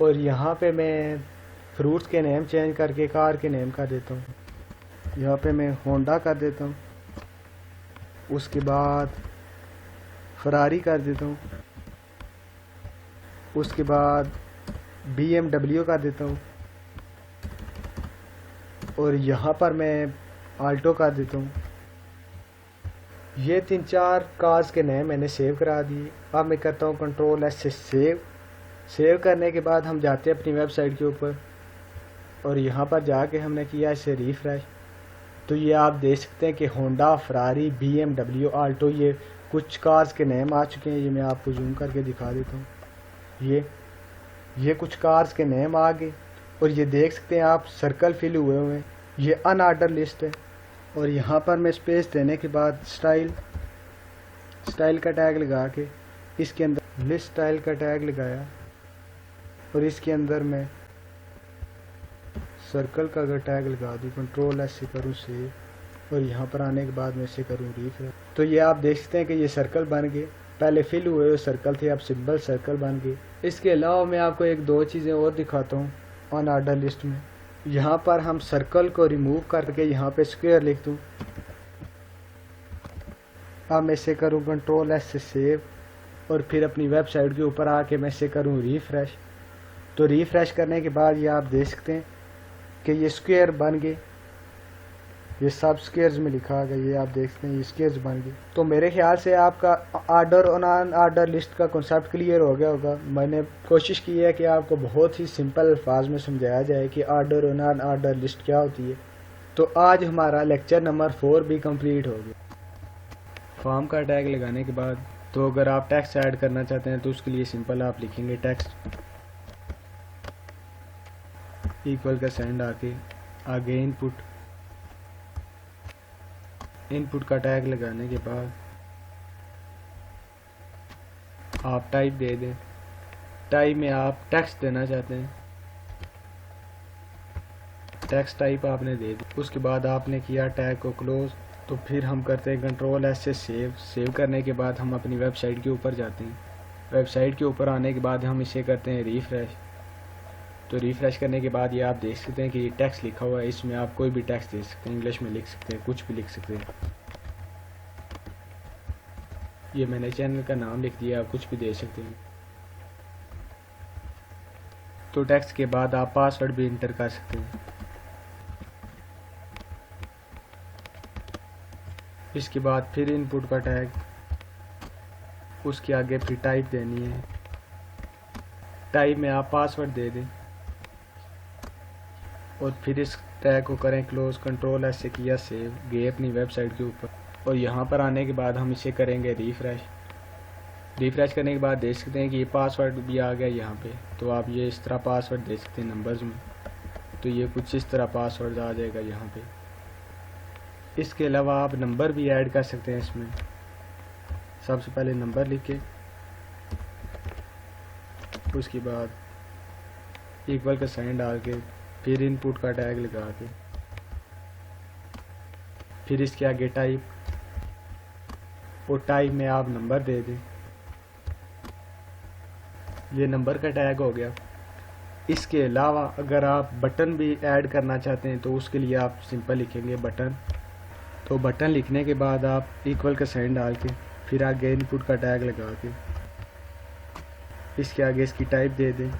Speaker 1: और यहाँ पे मैं फ्रूट्स के नेम चेंज करके कार के नेम कर देता हूँ। यहाँ पे मैं होंडा कर देता हूँ, उसके बाद फरारी कर देता हूँ, उसके बाद BMW कर देता हूँ और यहाँ पर मैं आल्टो कर देता हूँ। ये 3-4 कार्स के नेम मैंने सेव करा दिए। अब मैं करता हूँ कंट्रोल एस से सेव करने के बाद हम जाते हैं अपनी वेबसाइट के ऊपर और यहाँ पर जाके हमने किया इसे रिफ्रेश। तो ये आप देख सकते हैं कि होंडा, फरारी, BMW, आल्टो ये कुछ कार्स के नेम आ चुके हैं। ये मैं आपको जूम करके दिखा देता हूँ। ये कुछ कार्स के नेम आ गए और ये देख सकते हैं आप सर्कल फिल हुए हैं। ये अनऑर्डर लिस्ट है और यहाँ पर मैं स्पेस देने के बाद स्टाइल का टैग लगा के इसके अंदर लिस्ट स्टाइल का टैग लगाया और इसके अंदर मैं सर्कल का अगर टैग लगा दूँ, कंट्रोल ऐसे करूँ सेव और यहाँ पर आने के बाद मैं इसे करूँ रिफ्रेश। तो ये आप देख सकते हैं कि ये सर्कल बन गए। पहले फिल हुए सर्कल थे, अब सिंबल सर्कल बन गए। इसके अलावा मैं आपको 1-2 चीज़ें और दिखाता हूँ अनऑर्डर लिस्ट में। यहाँ पर हम सर्कल को रिमूव करके यहाँ पे स्क्वायर लिख दूँ। अब मैं इसे करूँ कंट्रोल एस से सेव और फिर अपनी वेबसाइट के ऊपर आके मैं इसे करूँ रिफ्रेश। तो रिफ्रेश करने के बाद ये आप देख सकते हैं कि ये स्क्वायर बन गए। ये सब स्क्वायर्स में लिखा आ गया, ये आप देख सकते हैं ये स्क्वायर्स बन गए। तो मेरे ख्याल से आपका आर्डर और नॉन आर्डर लिस्ट का कॉन्सेप्ट क्लियर हो गया होगा। मैंने कोशिश की है कि आपको बहुत ही सिंपल अल्फाज में समझाया जाए कि आर्डर और नॉन आर्डर लिस्ट क्या होती है। तो आज हमारा लेक्चर नंबर 4 भी कंप्लीट हो गया। फॉर्म का टैग लगाने के बाद तो अगर आप टेक्स्ट ऐड करना चाहते हैं तो उसके लिए सिंपल आप लिखेंगे टेक्स्ट इक्वल का साइन आके आगे इनपुट का टैग लगाने के बाद आप टाइप दे दें। टाइप में आप टेक्स्ट देना चाहते हैं, टेक्स्ट टाइप आपने दे दी। उसके बाद आपने किया टैग को क्लोज। तो फिर हम करते हैं कंट्रोल एस से सेव करने के बाद हम अपनी वेबसाइट के ऊपर जाते हैं। वेबसाइट के ऊपर आने के बाद हम इसे करते हैं रिफ्रेश। तो रिफ्रेश करने के बाद ये आप देख सकते हैं कि ये टेक्स्ट लिखा हुआ है। इसमें आप कोई भी टेक्स्ट दे सकते हैं, इंग्लिश में लिख सकते हैं, कुछ भी लिख सकते हैं। ये मैंने चैनल का नाम लिख दिया, आप कुछ भी दे सकते हैं। तो टेक्स्ट के बाद आप पासवर्ड भी इंटर कर सकते हैं। इसके बाद फिर इनपुट का टैग, उसके आगे फिर टाइप देनी है। टाइप में आप पासवर्ड दे दें और फिर इस टैग को करें क्लोज। कंट्रोल ऐसे किया सेव, गए अपनी वेबसाइट के ऊपर और यहाँ पर आने के बाद हम इसे करेंगे रिफ्रेश करने के बाद देख सकते हैं कि ये पासवर्ड भी आ गया यहाँ पे। तो आप ये इस तरह पासवर्ड दे सकते हैं नंबर्स में। तो ये कुछ इस तरह पासवर्ड आ जाएगा यहाँ पे। इसके अलावा आप नंबर भी ऐड कर सकते हैं इसमें।
Speaker 2: सबसे पहले नंबर लिखे, उसके बाद इक्वल का साइन डाल के, फिर इनपुट का टैग लगा के, फिर इसके आगे टाइप, और टाइप में आप नंबर दे दें। ये नंबर का टैग हो गया। इसके अलावा अगर आप बटन भी ऐड करना चाहते हैं तो उसके लिए आप सिंपल लिखेंगे बटन। तो बटन लिखने के बाद आप इक्वल का साइन डाल के, फिर आगे इनपुट का टैग लगा के, इसके आगे इसकी टाइप दे दें,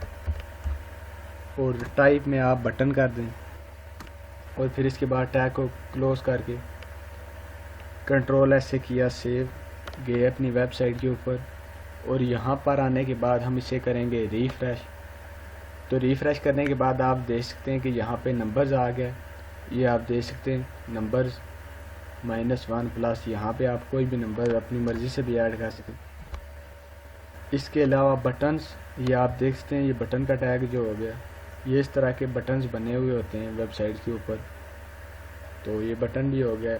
Speaker 2: और टाइप में आप बटन कर दें, और फिर इसके बाद टैग को क्लोज करके कंट्रोल एस से किया सेव, गए अपनी वेबसाइट के ऊपर। और यहाँ पर आने के बाद हम इसे करेंगे रिफ्रेश। तो रिफ्रेश करने के बाद आप देख सकते हैं कि यहाँ पे नंबर्स आ गए। ये आप देख सकते हैं नंबर्स -1 प्लस, यहाँ पे आप कोई भी नंबर अपनी मर्ज़ी से भी ऐड कर सकते हैं। इसके अलावा बटन्स, ये आप देख सकते हैं, ये बटन का टैग जो हो गया, ये इस तरह के बटन्स बने हुए होते हैं वेबसाइट के ऊपर। तो ये बटन भी हो गया।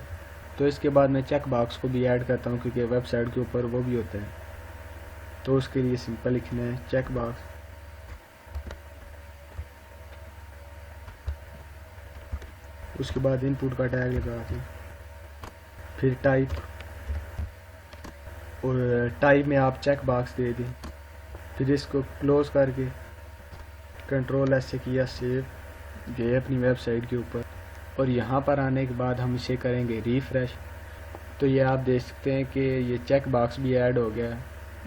Speaker 2: तो इसके बाद मैं चेक बॉक्स को भी ऐड करता हूँ क्योंकि वेबसाइट के ऊपर वो भी होता है। तो उसके लिए सिंपल लिखना है चेक बॉक्स, उसके बाद इनपुट का टैग लगा के, फिर टाइप, और टाइप में आप चेक बॉक्स दे दें, फिर इसको क्लोज करके कंट्रोल एस से किया सेव, गए अपनी वेबसाइट के ऊपर। और यहाँ पर आने के बाद हम इसे करेंगे रिफ्रेश। तो ये आप देख सकते हैं कि ये चेक बॉक्स भी ऐड हो गया है।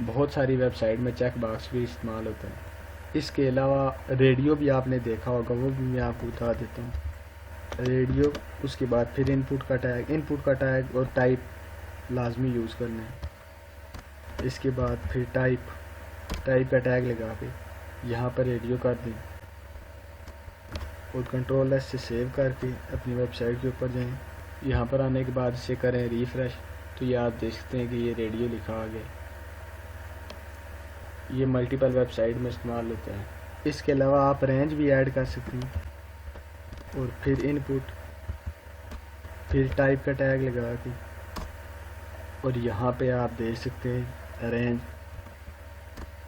Speaker 2: बहुत सारी वेबसाइट में चेक बॉक्स भी इस्तेमाल होता है। इसके अलावा रेडियो भी आपने देखा होगा, वो भी मैं आपको बता देता हूँ। रेडियो, उसके बाद फिर इनपुट का टैग और टाइप लाजमी यूज़ करना है। इसके बाद फिर टाइप का टैग लगा के यहाँ पर रेडियो कर दें, और कंट्रोल एस से सेव करके अपनी वेबसाइट के ऊपर जाएं। यहाँ पर आने के बाद इसे करें रिफ्रेश। तो ये आप देख सकते हैं कि ये रेडियो लिखा आ गया। ये मल्टीपल वेबसाइट में इस्तेमाल होता है। इसके अलावा आप रेंज भी ऐड कर सकते हैं, और फिर इनपुट, फिर टाइप का टैग लगा के, और यहाँ पे आप देख सकते हैं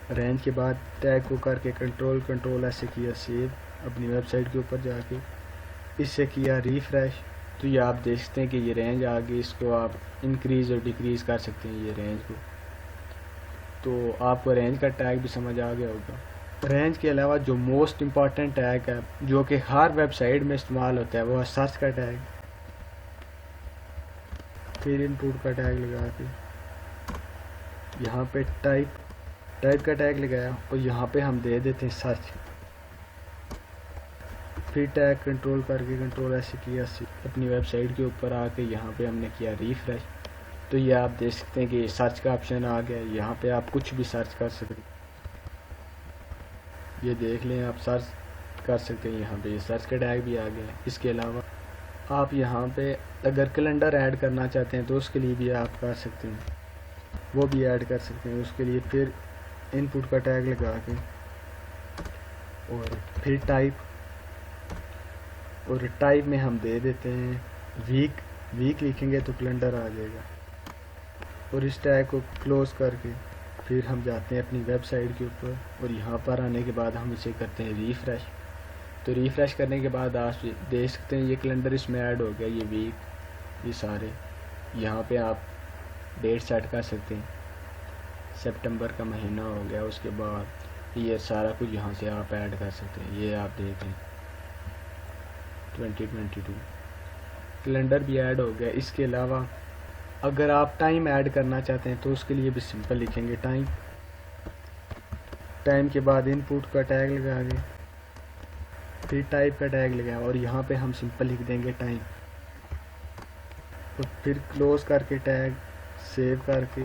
Speaker 2: रेंज के बाद टैग को करके कंट्रोल ऐसे किया सेव, अपनी वेबसाइट के ऊपर जाके इससे किया रिफ्रेश। तो ये आप देख सकते हैं कि ये रेंज आ गई। इसको आप इंक्रीज़ और डिक्रीज़ कर सकते हैं ये रेंज को। तो आपको रेंज का टैग भी समझ आ गया होगा। रेंज के अलावा जो मोस्ट इम्पॉर्टेंट टैग है जो कि हर वेबसाइट में इस्तेमाल होता है वो है सर्च का टैग। फिर इनपुट का टैग लगा के यहाँ पे टाइप का टैग लगाया, और यहाँ पे हम दे देते हैं सर्च। फिर टैग कंट्रोल करके कंट्रोल ऐसे किया, अपनी वेबसाइट के ऊपर आके यहाँ पे हमने किया रिफ्रेश। तो ये आप देख सकते हैं कि सर्च का ऑप्शन आ गया। यहाँ पे आप कुछ भी सर्च कर सकते हैं। ये देख लें, आप सर्च कर सकते हैं। यहाँ पे सर्च का टैग भी आ गया। इसके अलावा आप यहाँ पे अगर कैलेंडर ऐड करना चाहते हैं तो उसके लिए भी आप कर सकते हैं, वो भी ऐड कर सकते हैं। उसके लिए फिर इनपुट का टैग लगा के, और फिर टाइप में हम दे देते हैं वीक लिखेंगे तो कैलेंडर आ जाएगा। और इस टैग को क्लोज करके फिर हम जाते हैं अपनी वेबसाइट के ऊपर, और यहाँ पर आने के बाद हम इसे करते हैं रिफ्रेश। तो रिफ्रेश करने के बाद आप देख सकते हैं ये कैलेंडर इसमें ऐड हो गया, ये वीक, ये सारे। यहाँ पे आप डेट सेट कर सकते हैं, सितंबर का महीना हो गया। उसके बाद ये सारा कुछ यहाँ से आप ऐड कर सकते हैं। ये आप देखें 2022 कैलेंडर भी ऐड हो गया। इसके अलावा अगर आप टाइम ऐड करना चाहते हैं तो उसके लिए भी सिंपल लिखेंगे टाइम के बाद इनपुट का टैग लगाएंगे, फिर टाइप का टैग लगाया, और यहाँ पे हम सिंपल लिख देंगे टाइम, और फिर क्लोज करके टैग सेव करके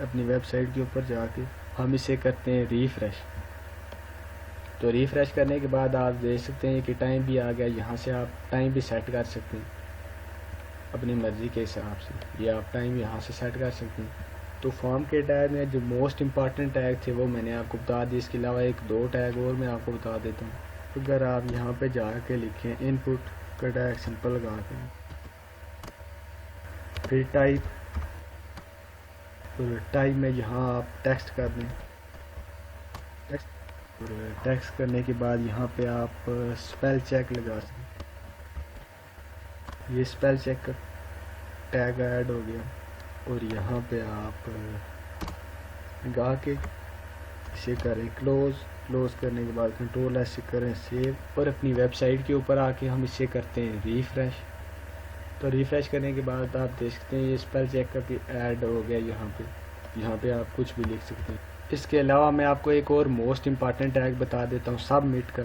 Speaker 2: अपनी वेबसाइट के ऊपर जाके हम इसे करते हैं रिफ्रेश। तो रिफ्रेश करने के बाद आप देख सकते हैं कि टाइम भी आ गया। यहाँ से आप टाइम भी सेट कर सकते हैं अपनी मर्ज़ी के हिसाब से। ये आप टाइम यहाँ से सेट कर सकते हैं। तो फॉर्म के टैग में जो मोस्ट इम्पॉर्टेंट टैग थे वो मैंने आपको बता दिए। इसके अलावा 1-2 टैग और मैं आपको बता देता हूँ। अगर आप यहाँ पे जाके लिखें इनपुट का टैग सिंपल लगा के, फिर टाइप, और टाइप में यहाँ आप टेक्स्ट कर दें, और टेक्स्ट करने के बाद यहाँ पे आप स्पेल चेक लगा सकते। ये स्पेल चेक का टैग ऐड हो गया और यहाँ पे आप लगा के इसे करें क्लोज करने के बाद कंट्रोल ऐसे करें सेव, और अपनी वेबसाइट के ऊपर आके हम इसे करते हैं रिफ्रेश। तो रिफ्रेश करने के बाद आप देख सकते हैं ये स्पेल चेक का भी ऐड हो गया यहाँ पे आप कुछ भी लिख सकते हैं। इसके अलावा मैं आपको एक और मोस्ट इम्पॉर्टेंट टैग बता देता हूँ, सबमिट का।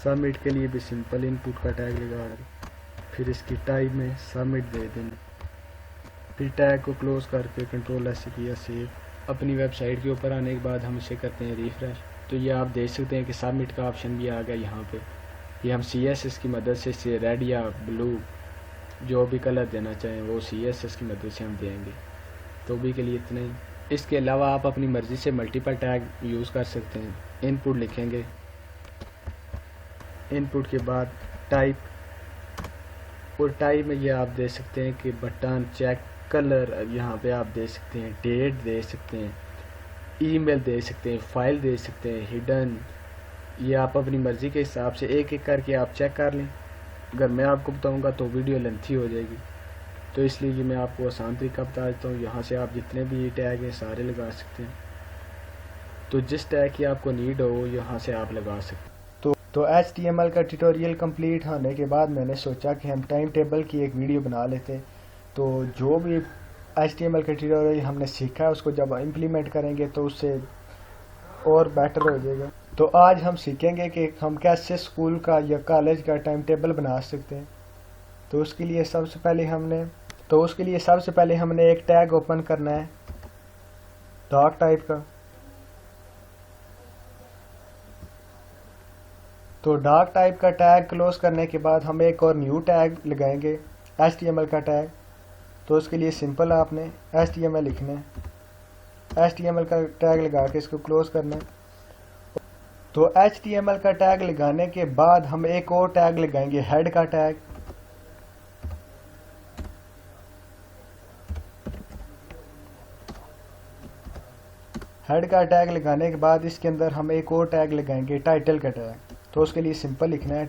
Speaker 2: सबमिट के लिए भी सिंपल इनपुट का टैग लगा दें, फिर इसकी टाइप में सबमिट दे देना, फिर टैग को क्लोज करके कंट्रोल ऐसे किया सेव। अपनी वेबसाइट के ऊपर आने के बाद हम इसे करते हैं रिफ्रेश। तो ये आप देख सकते हैं कि सबमिट का ऑप्शन भी आ गया यहाँ पे। ये हम CSS की मदद से इसे रेड या ब्लू जो भी कलर देना चाहें वो CSS की मदद से हम देंगे। तो भी के लिए इतना ही। इसके अलावा आप अपनी मर्ज़ी से मल्टीपल टैग यूज़ कर सकते हैं। इनपुट लिखेंगे, इनपुट के बाद टाइप, और टाइप में ये आप दे सकते हैं कि बटन, चेक, कलर, यहाँ पे आप दे सकते हैं, डेट दे सकते हैं, ईमेल दे सकते हैं, फाइल दे सकते हैं, हिडन। ये आप अपनी मर्ज़ी के हिसाब से एक एक करके आप चेक कर लें। अगर मैं आपको बताऊंगा तो वीडियो लेंथी हो जाएगी, तो इसलिए ये मैं आपको आसान तरीका बता देता हूँ। यहाँ से आप जितने भी टैग हैं सारे लगा सकते हैं। तो जिस टैग की आपको नीड हो यहाँ से आप लगा सकते हैं। तो HTML का ट्यूटोरियल कंप्लीट होने के बाद मैंने सोचा कि हम टाइम टेबल की एक वीडियो बना लेते। तो जो भी HTML का ट्यूटोरियल हमने सीखा है उसको जब इम्प्लीमेंट करेंगे तो उससे और बेटर हो जाएगा। तो आज हम सीखेंगे कि हम कैसे स्कूल का या कॉलेज का टाइम टेबल बना सकते हैं। तो उसके लिए सबसे पहले हमने एक टैग ओपन करना है डॉक टाइप का। तो डॉक टाइप का टैग क्लोज करने के बाद हम एक और न्यू टैग लगाएंगे HTML का टैग। तो उसके लिए सिंपल आपने HTML लिखना है, HTML का टैग लगा के इसको क्लोज करना है। तो HTML का टैग लगाने के बाद हम एक और टैग लगाएंगे हेड का टैग। हेड का टैग लगाने के बाद इसके अंदर हम एक और टैग लगाएंगे टाइटल का टैग। तो उसके लिए सिंपल लिखना है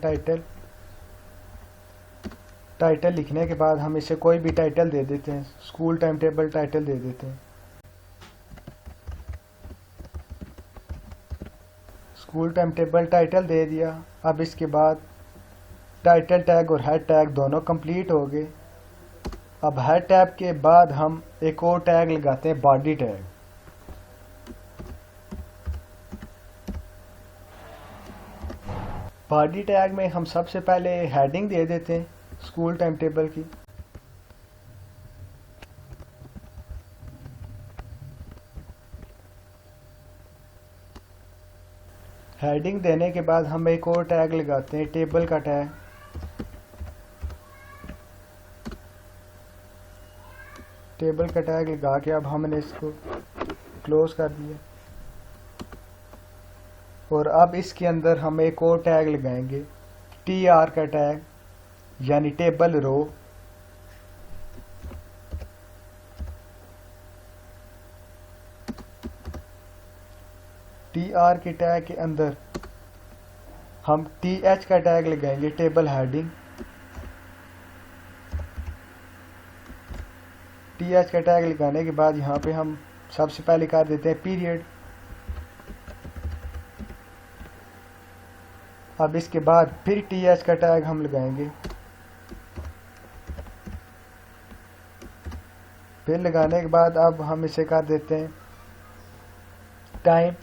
Speaker 2: टाइटल लिखने के बाद हम इसे कोई भी टाइटल दे देते हैं, स्कूल टाइम टेबल टाइटल दे देते हैं। स्कूल टाइम टेबल टाइटल दे दिया। अब इसके बाद टाइटल टैग और हेड टैग दोनों कंप्लीट हो गए। अब हेड टैग के बाद हम एक और टैग लगाते हैं बॉडी टैग। बॉडी टैग में हम सबसे पहले हेडिंग दे देते हैं स्कूल टाइम टेबल की। हेडिंग देने के बाद हम एक और टैग लगाते हैं टेबल का टैग। टेबल का टैग लगा के अब हमने इसको क्लोज कर दिया। और अब इसके अंदर हम एक और टैग लगाएंगे TR का टैग, यानी टेबल रो। TR के टैग के अंदर हम TH का टैग लगाएंगे टेबल हेडिंग। TH का टैग लगाने के बाद यहाँ पे हम सबसे पहले कर देते हैं पीरियड। अब इसके बाद फिर TH का टैग हम लगाएंगे। फिर लगाने के बाद अब हम इसे कर देते हैं टाइम।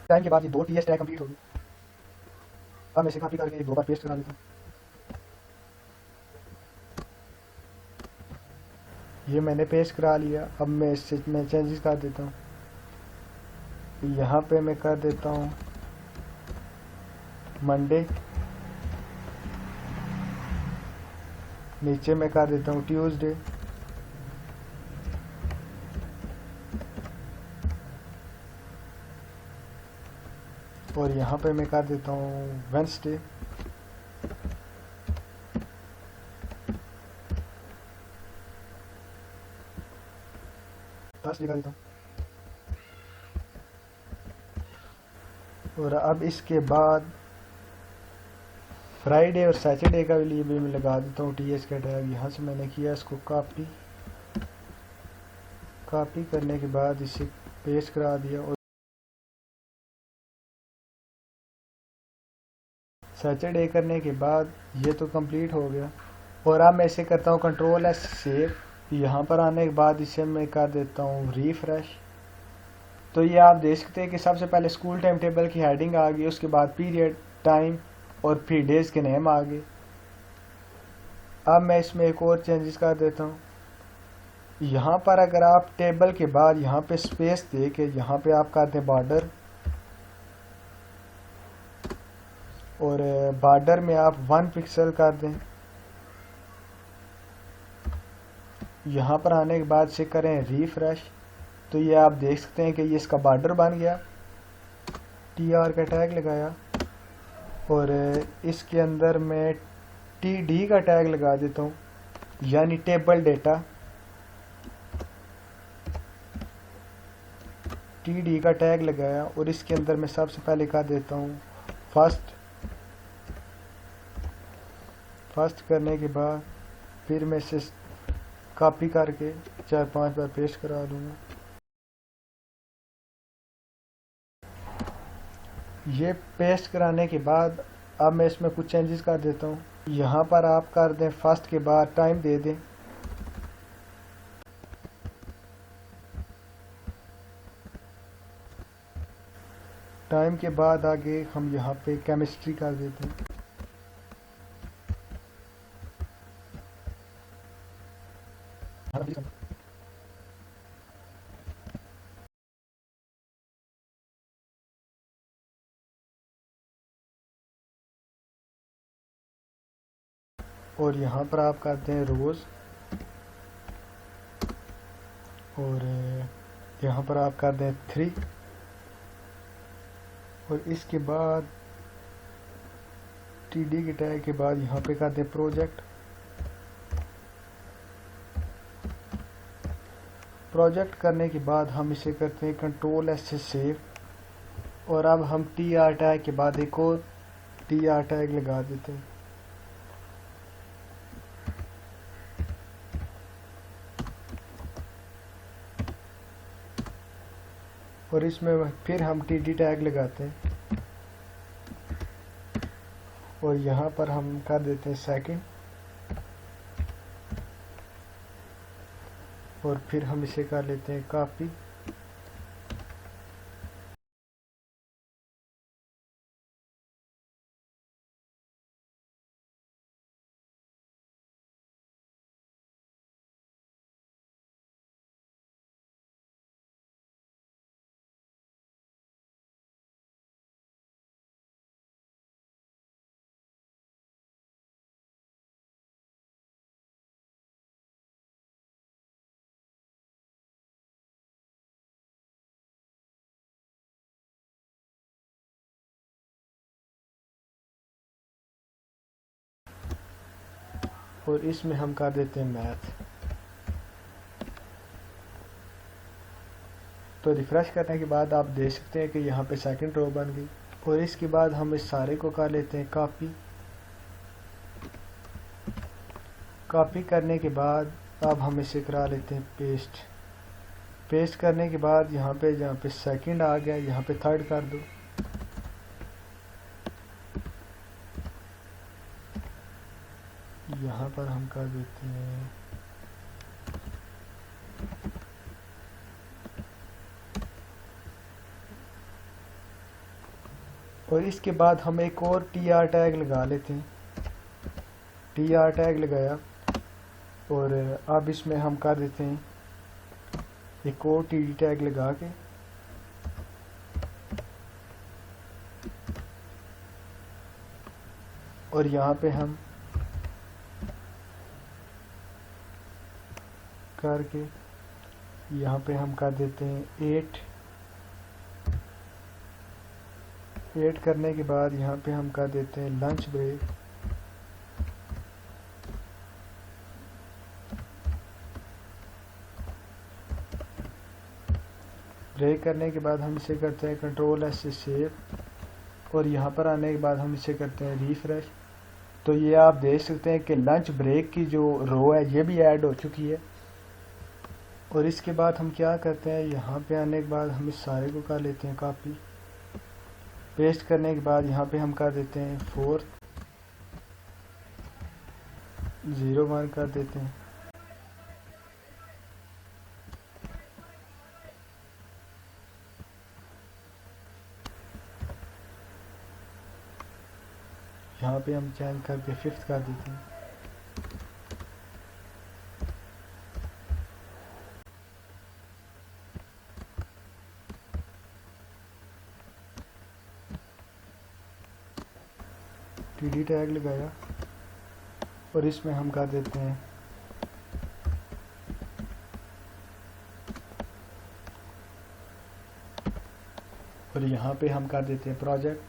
Speaker 2: टाइम के बाद ये दो TH टैग कंप्लीट हो गए। अब मैं इसे कॉपी करके दो बार पेस्ट करा देता हूँ। ये मैंने पेस्ट करा लिया। अब मैं इससे चेंजेस कर देता हूँ। यहाँ पे मैं कर देता हूँ मंडे, नीचे मैं कर देता हूँ ट्यूसडे, और यहाँ पे मैं कर देता हूँ वेडनेसडे। लगा देता हूँ। और अब इसके बाद फ्राइडे और सैटरडे का लिए भी मैं लगा देता हूँ TH का टैग। यहाँ से मैंने किया इसको कॉपी करने के बाद इसे पेस्ट करा दिया और सैटरडे करने के बाद ये तो कंप्लीट हो गया। और अब मैं इसे करता हूँ Ctrl+S सेव। यहाँ पर आने के बाद इसे मैं कर देता हूँ रिफ्रेश। तो ये आप देख सकते हैं कि सबसे पहले स्कूल टाइम टेबल की हेडिंग आ गई, उसके बाद पीरियड, टाइम और फिर डेज के नेम आ गए। अब मैं इसमें एक और चेंजेस कर देता हूँ। यहाँ पर अगर आप टेबल के बाद यहाँ पे स्पेस दे के यहाँ पे आप कर दें बॉर्डर, और बॉर्डर में आप 1 पिक्सल कर दें। यहाँ पर आने के बाद से करें रिफ्रेश। तो ये आप देख सकते हैं कि ये इसका बॉर्डर बन गया। TR का टैग लगाया और इसके अंदर मैं TD का टैग लगा देता हूँ, यानी टेबल डेटा। TD का टैग लगाया और इसके अंदर मैं सबसे पहले कर देता हूँ फर्स्ट करने के बाद फिर मैं इसे कॉपी करके 4-5 बार पेस्ट करा दूंगा। ये पेस्ट कराने के बाद अब मैं इसमें कुछ चेंजेस कर देता हूँ। यहाँ पर आप कर दें फर्स्ट के बाद टाइम दे दें। टाइम के बाद आगे हम यहाँ पे केमिस्ट्री कर देते हैं। और यहाँ पर आप करते हैं रोज़, और यहाँ पर आप कर दें 3, और इसके बाद TD के टैग के बाद यहाँ पे कर दें प्रोजेक्ट करने के बाद हम इसे करते हैं Ctrl+S से सेव। और अब हम TR टैग के बाद एक और TR टैग लगा देते हैं। और इसमें फिर हम TD टैग लगाते हैं और यहाँ पर हम कर देते हैं सेकंड, और फिर हम इसे कर लेते हैं कॉपी। और इसमें हम कर देते हैं मैथ। तो रिफ्रेश करने के बाद आप देख सकते हैं कि यहाँ पे सेकंड रो बन गई। और इसके बाद हम इस सारे को कर लेते हैं कॉपी करने के बाद अब हम इसे करा लेते हैं पेस्ट करने के बाद यहाँ पे सेकंड आ गया, यहाँ पे थर्ड कर दो। यहाँ पर हम कर देते हैं और इसके बाद हम एक और TR टैग लगा लेते हैं। TR टैग लगाया और अब इसमें हम कर देते हैं एक और TD टैग लगा के और यहाँ पे हम करके यहाँ पे हम कर देते हैं 8 करने के बाद यहाँ पे हम कर देते हैं लंच ब्रेक। ब्रेक करने के बाद हम इसे करते हैं कंट्रोल एस से सेव, और यहाँ पर आने के बाद हम इसे करते हैं रिफ्रेश। तो ये आप देख सकते हैं कि लंच ब्रेक की जो रो है ये भी ऐड हो चुकी है। और इसके बाद हम क्या करते हैं, यहाँ पे आने के बाद हम इस सारे को कर लेते हैं कॉपी, पेस्ट करने के बाद यहाँ पे हम कर देते हैं 401 कर देते हैं। यहाँ पे हम चेंज करके 5th कर देते हैं। टीडी टैग लगाया और इसमें हम कर देते हैं और यहाँ पे हम कर देते हैं प्रोजेक्ट।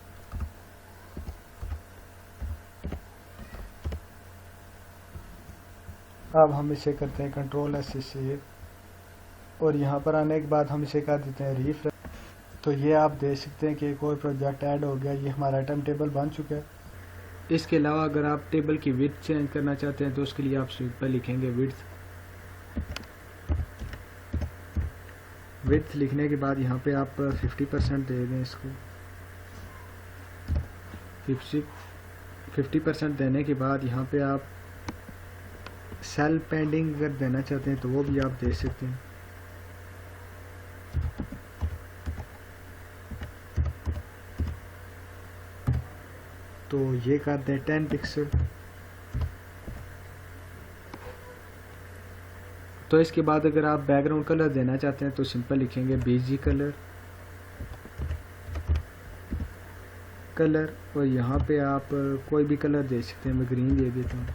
Speaker 2: अब हम इसे करते हैं कंट्रोल एस से सेव, और यहाँ पर आने के बाद हम इसे कर देते हैं रिफ्रेश। तो ये आप देख सकते हैं कि एक और प्रोजेक्ट ऐड हो गया। ये हमारा आइटम टेबल बन चुका है। इसके अलावा अगर आप टेबल की विड्थ चेंज करना चाहते हैं तो उसके लिए आप सिंपल लिखेंगे विड्थ लिखने के बाद यहाँ पे आप 50% दे दें इसको। 50% देने के बाद यहाँ पे आप सेल पेंडिंग अगर देना चाहते हैं तो वो भी आप दे सकते हैं। तो ये कर दें 10 पिक्सल। तो इसके बाद अगर आप बैकग्राउंड कलर देना चाहते हैं तो सिंपल लिखेंगे बीजी कलर और यहाँ पे आप कोई भी कलर दे सकते हैं। मैं ग्रीन दे देता हूँ।